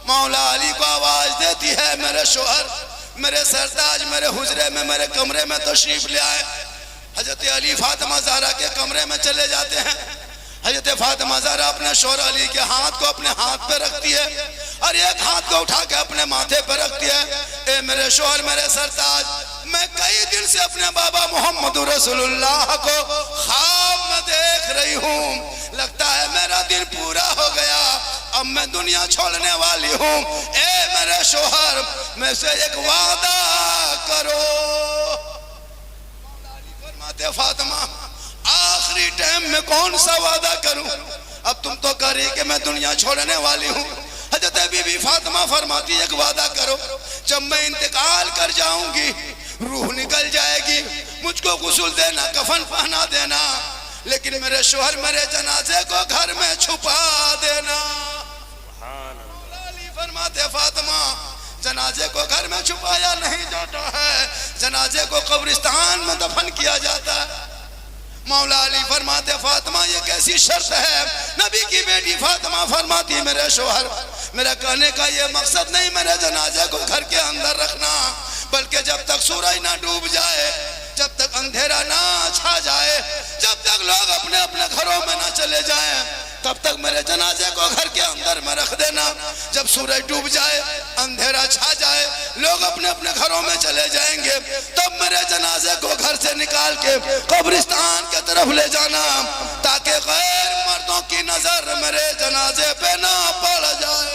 मौला अली को आवाज देती है, मेरे शोहर, मेरे सरताज मेरे हुजरे में, मेरे कमरे में तशरीफ ले आए। हजरत अली फातिमा ज़हरा के कमरे में चले जाते हैं। हजरत फातिमा ज़हरा अपने शोहर अली के हाथ को अपने हाथ पे रखती है और एक हाथ को उठा के अपने माथे पे रखती है। ए मेरे शोहर, मेरे सरताज, मैं कई दिन से अपने बाबा मोहम्मद रसूलुल्लाह को ख्वाब में देख रही हूँ, लगता है मेरा दिन पूरा हो गया, अब मैं दुनिया छोड़ने वाली हूँ। ए मेरे शोहर, मैं से एक वादा करो। फरमाते फातिमा, आखिरी टाइम में कौन सा वादा करूं, अब तुम तो कह रही कि मैं दुनिया छोड़ने वाली हूँ। हजरत बीबी फातिमा फरमाती, एक वादा करो, जब मैं इंतकाल कर जाऊंगी, रूह निकल जाएगी, मुझको गुस्ल देना, कफन पहना देना, लेकिन मेरे शोहर मेरे जनाजे को घर में छुपा देना। फरमाते फातिमा, जनाजे को घर में छुपाया नहीं जाता है, जनाजे को कब्रिस्तान में दफन किया जाता है। मौला अली फरमाते, फातिमा ये कैसी शर्त है? नबी की बेटी फातिमा फरमाती, मेरे शोहर, मेरा कहने का ये मकसद नहीं मेरे जनाजे को घर के अंदर रखना, बल्कि जब तक सूरज ना डूब जाए, जब तक अंधेरा ना छा जाए, जब तक लोग अपने अपने घरों में ना चले जाएं, तब तक मेरे जनाजे को घर के अंदर में रख देना। जब सूरज डूब जाए, अंधेरा छा जाए, लोग अपने अपने घरों में चले जाएंगे, तब मेरे जनाजे को घर से निकाल के कब्रिस्तान की तरफ ले जाना, ताकि गैर मर्दों की नजर मेरे जनाजे पे ना पड़ जाए।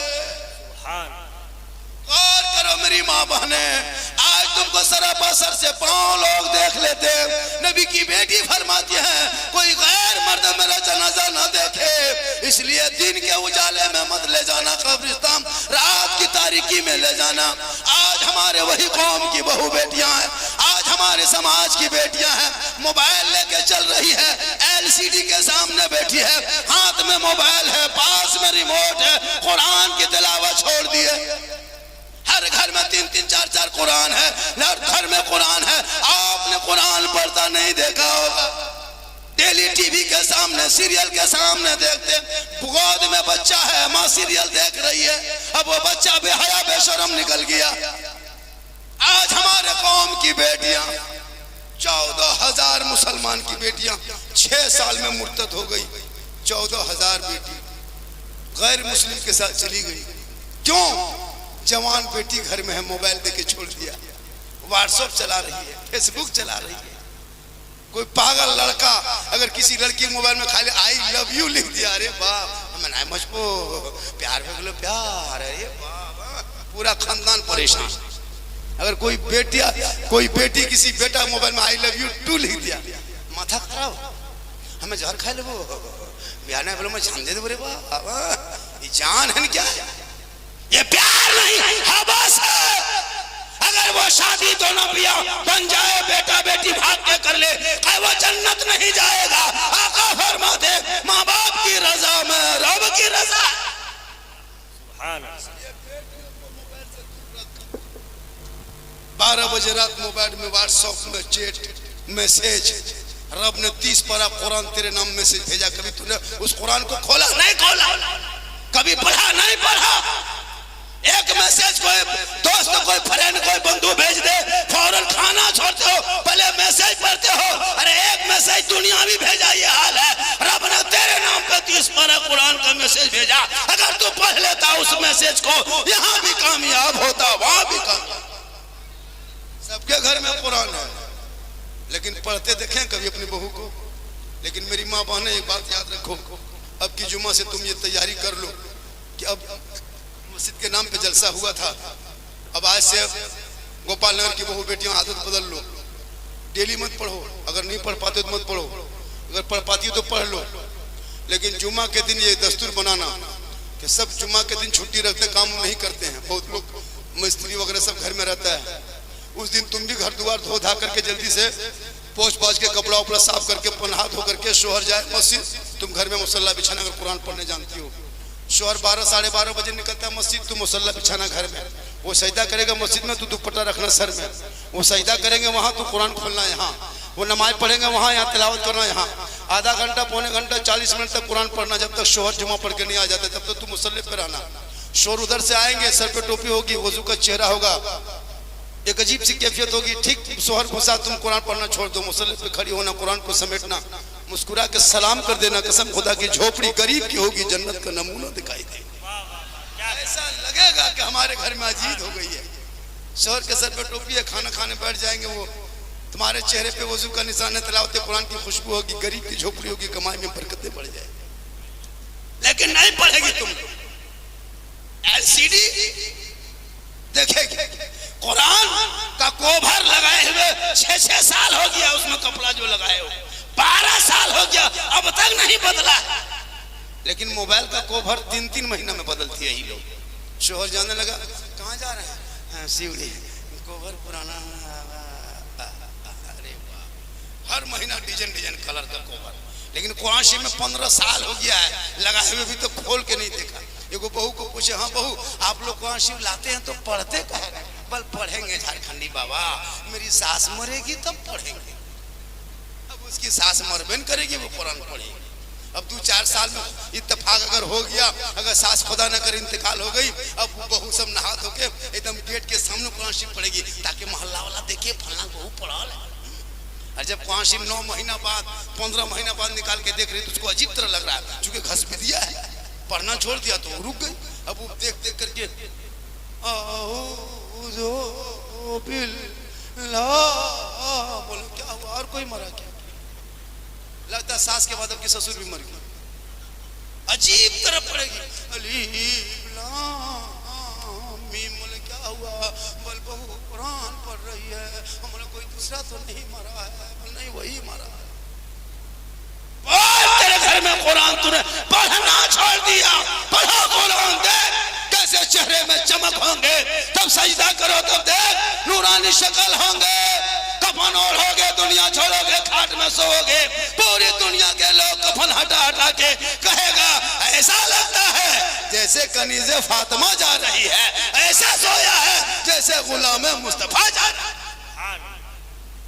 गौर करो मेरी माँ बहने, आज तुमको सरापा सर से पांव लोग देख लेते, नबी की बेटी फरमाती है, कोई गैर मर्द मेरा जनाजा ना देखे, इसलिए दिन के उजाले में मत ले जाना, कब्रिस्तान रात की तारीकी में ले जाना। आज हमारे वही कौम की बहू बेटियां हैं, आज हमारे समाज की बेटियां हैं, मोबाइल लेके चल रही है, LCD के सामने बैठी है, हाथ में मोबाइल है, पास में रिमोट है, कुरान की तिलावत छोड़ दिए। हर घर में 3-3, 4-4 कुरान है, हर घर में कुरान है, आपने कुरान पढ़ता नहीं देखा होगा। डेली टीवी के सामने, सीरियल के सामने देखते, गोद में बच्चा है, माँ सीरियल देख रही है, अब वो बच्चा बेहया बेशरम निकल गया। आज हमारे कौम की बेटियां, 14,000 मुसलमान की बेटियां 6 साल में मुर्तद हो गई, 14,000 बेटी गैर मुस्लिम के साथ चली गई। क्यों? जवान बेटी घर में है, मोबाइल देके छोड़ दिया, व्हाट्सएप चला रही है, फेसबुक चला रही है। कोई पागल लड़का अगर किसी लड़की मोबाइल में खाली आई लव यू लिख दिया, अरे बाप मनाए मुझको प्यार में प्यार है, ये बाप पूरा खानदान परेशान। अगर कोई बेटी किसी बेटा मोबाइल में आई लव यू 2 लिख दिया, माथा खराब, हमें जहर खा लो, बिहार में बोलो मैं जान दे दो, रे बाप ये जान है क्या? ये प्यार नहीं हवस है। अगर वो शादी तो न पिया बन जाए, बेटा बेटी भाग के कर ले, वो जन्नत नहीं जाएगा। आका फरमाते, माँ बाप की रजा में रब की रजा। 12 बजे रात मोबाइल में व्हाट्सएप में चैट मैसेज, रब ने 30 पारा कुरान तेरे नाम मैसेज भेजा, कभी तूने उस कुरान को खोला नहीं खोला, कभी पढ़ा नहीं पढ़ा। एक मैसेज कोई दोस्त, कोई फ्रेंड, कोई बंधु भेज दे, फौरन खाना छोड़ते हो, पहले मैसेज पढ़ते हो। अरे एक मैसेज दुनियावी भेजा, ये हाल है। रब ने तेरे नाम पे 30 पारा कुरान का मैसेज भेजा, अगर तू पढ़ लेता उस मैसेज को, यहाँ भी कामयाब होता, वहां भी कामयाब। सबके घर में कुरान है, लेकिन पढ़ते देखें कभी अपनी बहू को। लेकिन मेरी माँ बहने, एक बात याद रखो, अब की जुमा से तुम ये तैयारी कर लो कि अब मस्जिद के नाम पे जलसा हुआ था, अब आज से गोपाल नगर की बहू बेटियां आदत बदल लो, डेली मत पढ़ो, अगर नहीं पढ़ पाते तो मत पढ़ो, अगर पढ़ पाती हो तो पढ़ लो, लेकिन जुमा के दिन ये दस्तूर बनाना कि सब जुमा के दिन छुट्टी रखते, काम नहीं करते हैं, बहुत लोग मिस्त्री वगैरह सब घर में रहता है, उस दिन तुम भी घर द्वार धो धा करके जल्दी से पोछ पाछ के कपड़ा उपड़ा साफ करके हाथ धो करके शोहर जाए मस्जिद। तुम घर में मुसल्ला बिछाना अगर कुरान पढ़ने जानती हो। शोहर 12 साढ़े 12 बजे निकलता है मस्जिद, तुम मुसल्ला बिछाना घर में। वो सजदा करेगा मस्जिद में, तू दुपट्टा रखना सर में। वो सजदा करेंगे वहाँ, तू कुरान खोलना यहाँ। वो नमाज पढ़ेंगे वहाँ, यहाँ तिलावत करना यहाँ। आधा घंटा पौने घंटा 40 मिनट तक कुरान पढ़ना। जब तक शोहर जुमा पढ़ के नहीं आ जाते तब तक तू मुसल्ले पर आना। शोहर उधर से आएंगे, सर पे टोपी होगी, वजू का चेहरा होगा, एक अजीब सी कैफियत होगी। ठीक शोहर घुसा, तुम कुरान पढ़ना छोड़ दो, मुसल्ले पे खड़ी होना, कुरान को समेटना, मुस्कुरा के सलाम कर देना। कसम खुदा की झोपड़ी गरीब की होगी, जन्नत का नमूना दिखाई दे। ऐसा लगेगा कि हमारे घर में अजीद हो गई है। शोहर के सर पे टोपी है, खाना खाने बैठ जाएंगे, वो तुम्हारे चेहरे पे वजू का निशान है, तिलावत कुरान की खुशबू होगी, गरीब की झोपड़ी होगी, कमाई में बरकतें बढ़ जाएगी। लेकिन नहीं पढ़ेगी तुम। एलसीडी देखेगी, कुरान का कोभर लगाए हुए 6-6 साल हो गया, उसमें कपड़ा जो लगाए हो 12 साल हो गया, अब तक नहीं बदला। लेकिन मोबाइल का कोभर 3-3 महीना में बदलती है ये लोग। शोहर जाने लगा, कहाँ जा रहे हैं? शिवड़ी। कोभर पुराना, अरे वाह, हर महीना डिजाइन कलर का कोभर। लेकिन कुरान शरीफ में 15 साल हो गया है लगाए हुए, भी तो खोल के नहीं देखा। एगो बहू को पूछे, हाँ बहू आप लोग कुरान शरीफ लाते हैं तो पढ़ते कहे हैं? बल पढ़ेंगे झारखंडी बाबा, मेरी सास मरेगी तब पढ़ेंगे। अब उसकी सास मरबेन करेगी, वो कुरान पढ़ेगी। अब 2-4 साल में इत्तेफाक अगर हो गया, अगर सास खुदा न करे इंतकाल हो गई, अब बहू सब नहा धो के एकदम गेट के सामने कुरान शरीफ पढ़ेगी, ताकि मोहल्ला वाला देखे फलना बहू पढ़ा ले। और जब कुरान शरीफ 9 महीना बाद 15 महीना बाद निकाल के देख रही तो उसको अजीब तरह लग रहा है, चूंकि घस भी दिया है, पढ़ना छोड़ दिया तो रुक गई। अब वो देख देख करके बोले क्या हुआ, और कोई मरा क्या? लगता सास के बाद अब की ससुर भी मर गई। अजीब तरह पड़ेगी, बोले क्या हुआ? बोल बहू कुरान पढ़ रही है। हमने कोई दूसरा तो नहीं मरा है? नहीं वही मरा है। तेरे घर में कुरान तूने पढ़ना छोड़ दिया, पढ़ो कुरान, देख कैसे चेहरे में चमक होंगे, तब सजदा करो तब देख नूरानी शक्ल होंगे। कफन ओढ़ोगे, दुनिया छोड़ोगे, खाट में सोओगे, पूरी दुनिया के लोग कफन हटा हटा के कहेगा ऐसा लगता है जैसे कनीज़े फातिमा जा रही है, ऐसा सोया है जैसे गुलाम मुस्तफा जा रहा है।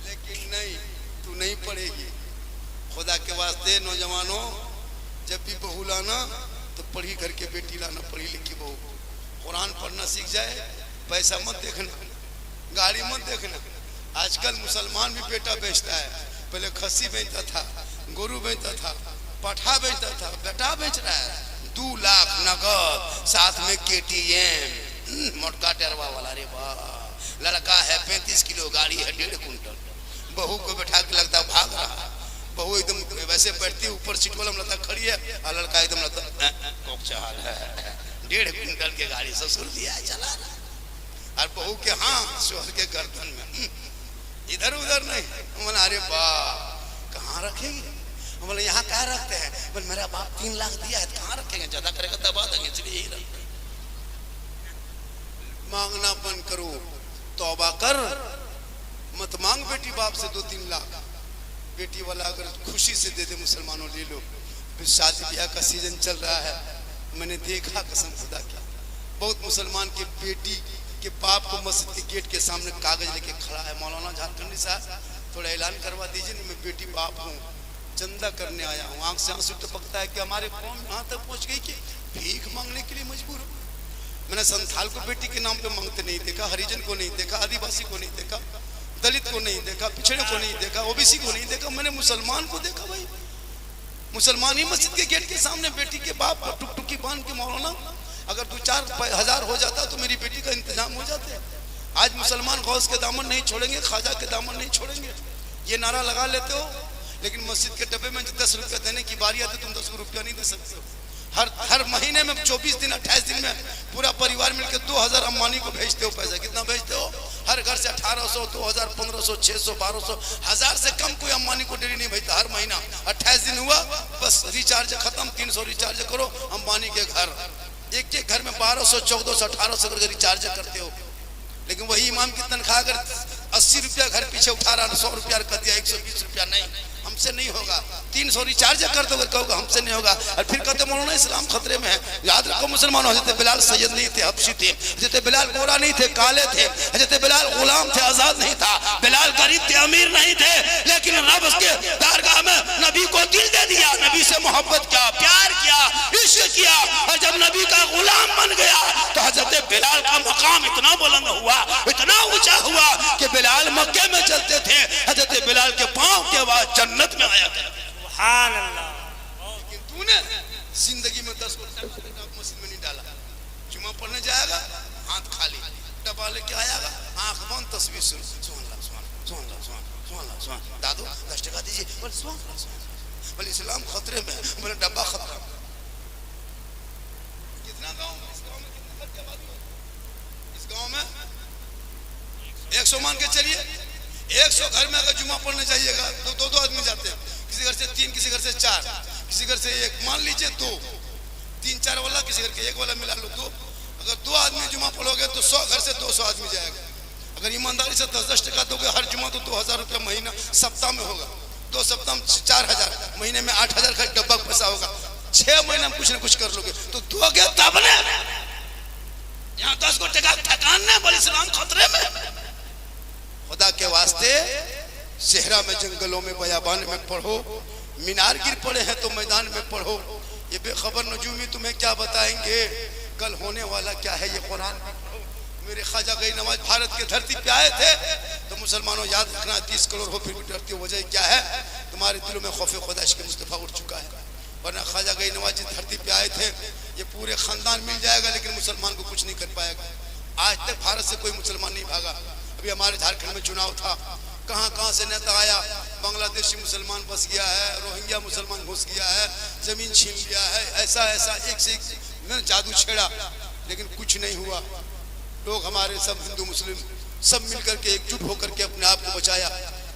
लेकिन नहीं, तू नहीं पढ़ेगी। खुदा के वास्ते नौजवानों, जब भी बहू लाना तो पढ़ी करके बेटी लाना, पढ़ी लिखी बहू। कुरान पढ़ना सीख जाए, पैसा मत देखना, गाड़ी मत देखना। आजकल मुसलमान भी बेटा बेचता है। पहले खस्सी बेचता था, गोरू बेचता था, पठा बेचता था, बेटा बेच रहा है 2 लाख नगद, साथ में KTM मोटका टेरवा वाला। रे वाह, लड़का है 35 किलो, गाड़ी है 1.5 कुंटल। बहू को बैठा के लगता भाग रहा है। बहू एकदम वैसे बैठती ऊपर सीट वाला लगता खड़ी है, और लड़का एकदम लगता कोकचाल है, 1.5 कुंटल के गाड़ी ससुर दिया है, चला रहा। और बहू के हाँ शोहर के गर्दन में, इधर उधर नहीं। बोला अरे बाप, कहाँ रखेंगे? बोले यहाँ कहाँ रखते हैं? बोले मेरा बाप 3 लाख दिया है, कहाँ रखेंगे? ज्यादा करेगा दबा देंगे, इसलिए यही रखते। मांगना बंद करो, तौबा कर, मत मांग बेटी बाप से 2-3 लाख। बेटी वाला अगर खुशी से दे दे, मुसलमानों ले लो। फिर शादी ब्याह का सीजन चल रहा है, मैंने देखा कसम खुदा की, बहुत मुसलमान के बेटी के बाप को मस्जिद के गेट के सामने कागज लेके खड़ा है, मौलाना झारखंडी साहब थोड़ा ऐलान करवा दीजिए ना, मैं बेटी बाप हूँ, चंदा करने आया हूँ। आंख से आंसू टपकता है कि हमारे कौम यहाँ तक पहुँच गई कि भीख मांगने के लिए मजबूर हो। मैंने संथाल को बेटी के नाम पे मांगते नहीं देखा, हरिजन को नहीं देखा, आदिवासी को नहीं देखा, दलित को नहीं देखा, पिछड़े को नहीं देखा, OBC को नहीं देखा, मैंने मुसलमान को देखा। भाई मुसलमान ही मस्जिद के गेट के सामने बेटी के बाप को टुकटुकी बांध के, मौलाना अगर 2-4 हज़ार हो जाता तो मेरी बेटी का इंतजाम हो जाते। आज मुसलमान गौस के दामन नहीं छोड़ेंगे, ख्वाजा के दामन नहीं छोड़ेंगे, ये नारा लगा लेते हो। लेकिन मस्जिद के डब्बे में 10 रुपया देने की बारी आती, तुम 10 रुपया नहीं दे सकते हो। हर महीने में 24 दिन 28 दिन में पूरा परिवार मिलकर 2000 अम्बानी को भेजते हो। पैसा कितना भेजते हो? हर घर से 1800, 2000, 1500, 600, 1200, 1000 से कम कोई अम्बानी को डेली नहीं भेजता। हर महीना 28 दिन हुआ, बस रिचार्ज खत्म, 300 रिचार्ज करो अम्बानी के घर। एक एक घर में 1200, 1400, 1800 करके रिचार्ज करते हो। लेकिन वही इमाम की तनख्वाह अगर 80 रुपया घर पीछे उठा रहा, 100 रुपया कर दिया, 120 रुपया नहीं, हमसे नहीं होगा। 300 रिचार्ज कर दो, कहोगे हमसे नहीं होगा। और फिर कहते मौलाना इस्लाम खतरे में है। याद रखो मुसलमानों, हज़रत बिलाल सैयद नहीं थे, हबशी थे। हज़रत बिलाल गोरा नहीं थे, काले थे। हज़रत बिलाल गुलाम थे, आजाद नहीं था। बिलाल गरीब थे, अमीर नहीं थे, लेकिन रब के दरगाह में नबी को दिल दे दिया, नबी से मोहब्बत किया, प्यार किया, इश्क किया। और जब नबी का गुलाम बन गया तो हज़रत बिलाल का मकाम इतना बुलंद हुआ, इतना ऊंचा हुआ कि बिलाल मक्के में चलते थे, हज़रत बिलाल के पांव के बाद जन्नत में आया था। सुभान अल्लाह। लेकिन तूने जिंदगी में 10 मस्जिद में नहीं डाला। जुमा पढ़ने जाएगा हाथ खाली, डब्बा लेके आएगा, आंख बंद, तस्वीर सुन, दादू 10 टका दीजिए, बोले इस्लाम खतरे में, बोले डब्बा खतरा। कितना गांव, इस गांव में कितने घर की आबादी है? इस गांव में 100 मान के चलिए, 100 घर में अगर जुमा पढ़ने जाइएगा तो दो आदमी जाते हैं। किसी घर से 3, किसी घर से 4, किसी घर से 1, मान लीजिए 2, 3-4 वाला, किसी घर के 1 वाला मिला लो 2। अगर 2 आदमी जुमा पढ़ोगे तो 100 घर से 200 आदमी जाएगा। अगर ईमानदारी से 10-10 टका दोगे हर जुमा तो 2000 रुपया महीना सप्ताह में होगा। 2 सप्ताह में 4000, महीने में 8000 का डब्बा पैसा होगा। 6 महीना में कुछ ना कुछ कर लोगे तो दोगे तब ने। यहाँ 10 को टका ठकान ने, बोले इस्लाम खतरे में। खुदा के वास्ते सेहरा में, जंगलों में, बयाबान में पढ़ो। मीनार गिर पड़े हैं तो मैदान में पढ़ो। ये बेखबर नजूमी तुम्हें क्या बताएंगे कल होने वाला क्या है, ये कुरान में पढ़ो। मेरे ख्वाजा गई नवाज भारत के धरती पे आए थे तो मुसलमानों याद रखना 30 करोड़ हो फिर भी डरती हो। वजह क्या है? तुम्हारे दिलों में खौफ खुदा के मुस्तफा उठ चुका है। वरना ख्वाजा गई नवाज जिस धरती पे आए थे ये पूरे खानदान मिल जाएगा लेकिन मुसलमान को कुछ नहीं कर पाएगा। आज तक भारत से कोई मुसलमान नहीं भागा। अभी हमारे झारखंड में चुनाव था, कहाँ से नेता आया, बांग्लादेशी मुसलमान बस गया है, रोहिंग्या मुसलमान घुस गया है, जमीन छीन लिया है, ऐसा एक से एक मैंने जादू छेड़ा लेकिन कुछ नहीं हुआ। लोग हमारे सब हिंदू मुस्लिम सब मिलकर के एकजुट होकर के अपने आप को बचाया।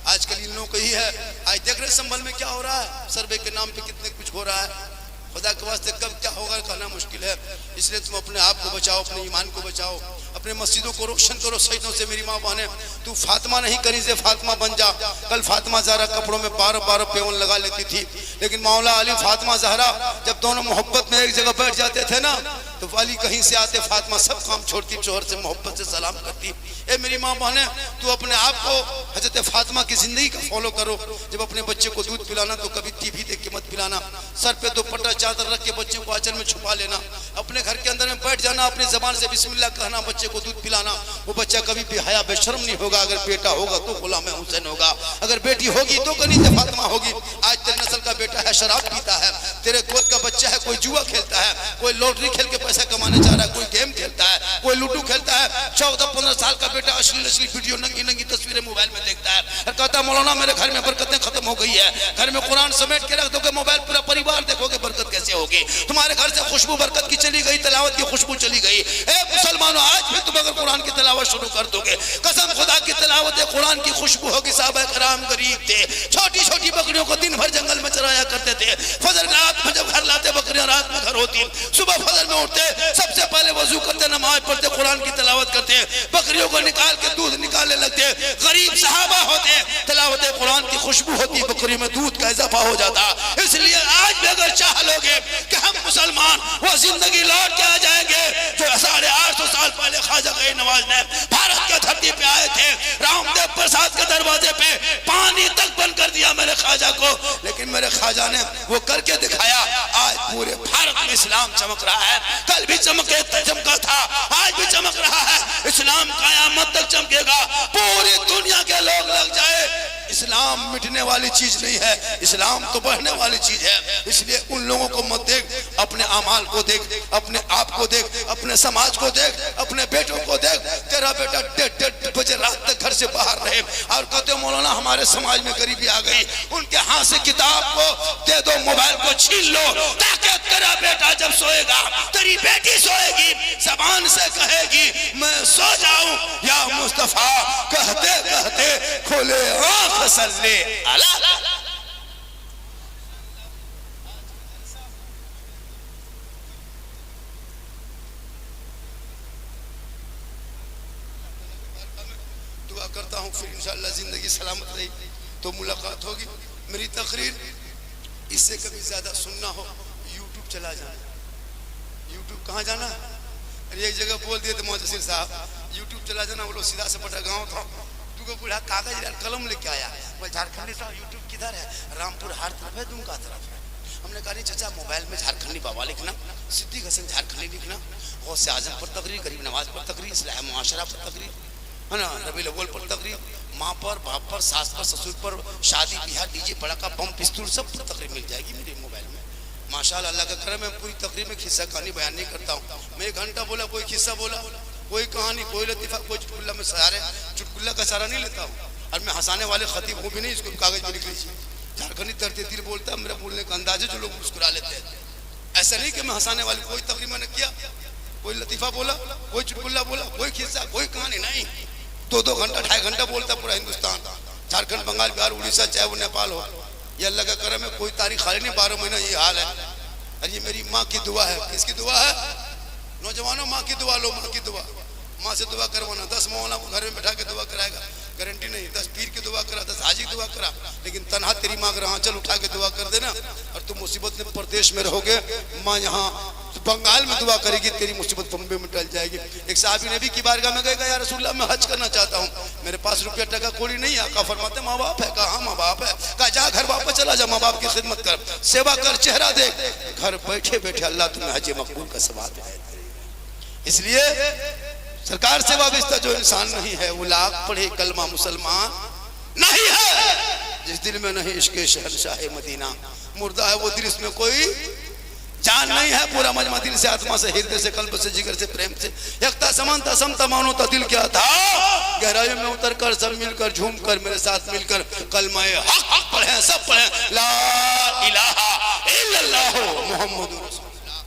आजकल इन लोगों को ही है। आज देख रहे संभल में क्या हो रहा है, सर्वे के नाम पे कितने कुछ हो रहा है। खुदा के वास्ते कब क्या होगा कहना मुश्किल है। इसलिए तुम अपने आप को बचाओ, अपने ईमान को बचाओ, अपने मस्जिदों को रोशन करो शहीदों से। मेरी माँ बहने, तू फातिमा नहीं करी से फातिमा बन जा। कल फातिमा ज़हरा कपड़ों में 12 पेवन लगा लेती थी, लेकिन मौला अली फातिमा ज़हरा जब दोनों मोहब्बत में एक जगह बैठ जाते थे ना तो अली कहीं से आते, फातिमा सब काम छोड़ती, शोहर से मोहब्बत से सलाम करती। ए मेरी माँ बहने, तू अपने आप को हजरत फातिमा की जिंदगी का फॉलो करो। जब अपने बच्चे को दूध पिलाना तो कभी टीवी देख के मत पिलाना। सर पे दुपट्टा चादर रख के बच्चे को आंचल में छुपा लेना। अपने घर के अंदर में बैठ जाना, अपनी जबान से बिस्मिल्लाह कहना, बच्चे को दूध पिलाना। वो बच्चा कभी भी हया बेशर्म नहीं होगा। अगर बेटा होगा तो गुलाम हुसैन होगा, अगर बेटी होगी तो कनीज़ फातिमा होगी। आज तेरे नस्ल का बेटा है शराब पीता है, तेरे गोद का बच्चा है कोई जुआ खेलता है, कोई लॉटरी खेल के पैसा कमाने जा रहा है, कोई गेम खेलता है, कोई लूडो खेलता है। 14-15 साल का बेटा अश्लील वीडियो, नंगी तस्वीरें मोबाइल में देखता है और कहता है मौलाना मेरे घर में बरकतें खत्म हो गई है। घर में कुरान समेट के रख दोगे, मोबाइल पूरा परिवार देखोगे, बरकत कैसे होगी? तुम्हारे घर से खुशबू बरकत की चली गई, तिलावत की खुशबू चली गई। ए मुसलमानों, आज भी तुम अगर कुरान की तिलावत शुरू कर दोगे, कसम खुदा की तिलावत कुरान की खुशबू होगी। साहबा कराम गरीब थे, छोटी छोटी बकरियों को दिन भर जंगल में चराया करते थे। फजर रात में जब घर लाते, बकरियां रात में घर होती। सुबह फजर में उठते, सबसे पहले वजू करते, नमाज पढ़ते, कुरान की तिलावत करते, बकरियों को निकाल के दूध निकालने लगते। गरीब सहाबा होते, तिलावत कुरान की खुशबू होती, बकरी में दूध का इजाफा हो जाता। इसलिए आज भी अगर चाह लोगे कि हम मुसलमान वो जिंदगी लौट के आ जाएंगे जो 850 साल पहले ख्वाजा गई नवाज ने भारत के धरती पे आए थे। रामदेव प्रसाद के दरवाजे पे पानी तक बंद कर दिया मेरे ख्वाजा को, लेकिन मेरे ख्वाजा ने वो करके दिखाया। आज पूरे भारत में इस्लाम चमक रहा है। कल भी चमका था, आज भी चमक रहा है। इस्लाम कयामत तक चमकेगा। पूरी दुनिया के लोग लग जाए, इस्लाम मिटने वाली चीज नहीं है, इस्लाम तो बढ़ने वाली चीज है। इसलिए उन लोगों को मत देख, अपने अमाल को देख, अपने आप को देख, अपने समाज को देख, अपने बेटों को देख। तेरा बेटा 1:30 बजे रात तक घर से बाहर रहे और कहते हो मौलाना हमारे समाज में गरीबी आ गई, उनके हाथ से किताब को दे दो, मोबाइल को छीन लो, ताकि तेरा बेटा जब सोएगा, तेरी बेटी सोएगी, जबान से कहेगी मैं सो जाऊं या मुस्तफा, कहते कहते खोले आंख सल्ले अला। दुआ करते करता हूँ, फिर इंशाअल्लाह जिंदगी सलामत रही तो मुलाकात होगी। मेरी तकरीर इससे कभी ज्यादा सुनना हो यूट्यूब चला जाना। यूट्यूब कहाँ जाना? अरे एक जगह बोल दिए थे मोहसिर साहब यूट्यूब चला जाना, वो लोग सीधा से पटा गाँव था, तुमको बूढ़ा कागज कलम लेके आया, मैं झारखंडी साहब यूट्यूब किधर है? रामपुर हाट तरफ है, दुमका तरफ है। हमने कहा नहीं चाचा मोबाइल में झारखंडी बाबा लिखना, सिद्दीक हसन झारखंडी लिखना, गौसे आजम पर तकरीर, गरीब नवाज पर तकरीर, इस्लाह मुआशरा पर तकरीर, है ना, रबीउल अव्वल पर तकरीर, माँ पर, बाप पर, सास पर, ससुर पर, शादी ब्याह, डीजे पड़ाका, बम पिस्तूल सब पर तकरीर मिल जाएगी मेरे मोबाइल में। माशाअल्लाह, अल्लाह का करम है। मैं पूरी तकरीर में खिस्सा कहानी बयान नहीं करता हूँ। मैं 1 घंटा बोला, कोई खिस्सा बोला, कोई कहानी, कोई लतीफ़ा, कोई चुटकुल्ला, मैं सारे चुटकुल्ला का सारा नहीं लेता हूँ। और मैं हंसाने वाले खतीब हूँ भी नहीं, इसको कागज में लिख लीजिए। झारखंडी तरते दिल बोलता है, मेरा बोलने का अंदाज है, जो लोग मुस्कुरा लेते हैं। ऐसा नहीं कि मैं हंसाने वाली कोई तकरीर मैंने किया, कोई लतीफ़ा बोला, कोई चुटकुल्ला बोला, कोई खिस्सा, कोई कहानी नहीं। 2-2 घंटा 2.5 घंटा बोलता पूरा हिंदुस्तान, झारखंड, बंगाल, बिहार, उड़ीसा, चाहे वो नेपाल हो। ये अल्लाह का करम है, कोई तारीख खाली नहीं, 12 महीना ये हाल है। और ये मेरी माँ की दुआ है। किसकी दुआ है? नौजवानों, माँ की दुआ लो, माँ की दुआ। माँ से दुआ करवाना, 10 मौलाना को घर में बैठा के दुआ कराएगा, गारंटी नहीं। 10 पीर की दुआ करा, 10 हाजी की दुआ करा, लेकिन तनहा तेरी माँ अगर आंचल उठा के दुआ कर देना और तुम मुसीबत में प्रदेश में रहोगे, माँ यहाँ बंगाल में दुआ करेगी, तेरी मुसीबत बम्बे में टल जाएगी। एक साहबी नबी की बारगाह में गए, या रसूलल्लाह मैं हज करना चाहता हूँ, मेरे पास रुपया टका कौड़ी नहीं है। आका फरमाते माँ बाप है। कहा माँ बाप है। कहा जा घर वापस चला जा, माँ बाप की खिदमत कर, सेवा कर, चेहरा देख, घर बैठे बैठे अल्लाह तुम्हें हज मकबूल का सवाब है। इसलिए सरकार से वाबस्ता जो इंसान नहीं है वो लाख पढ़े कलमा मुसलमान नहीं है। जिस दिल में नहीं इश्क़ शहंशाह मदीना, मुर्दा है वो दिल, इसमें कोई जान नहीं है। पूरा मजमा दिल से, आत्मा से, हृदय से, कल्ब से, जिगर से, प्रेम से, यकता समानता समता मानो तो दिल क्या था। गहराई में उतर कर सब मिलकर झूम कर मेरे साथ मिलकर कलमा हक पढ़े, सब पढ़े ला इलाहा इल्लल्लाह मुहम्मदुर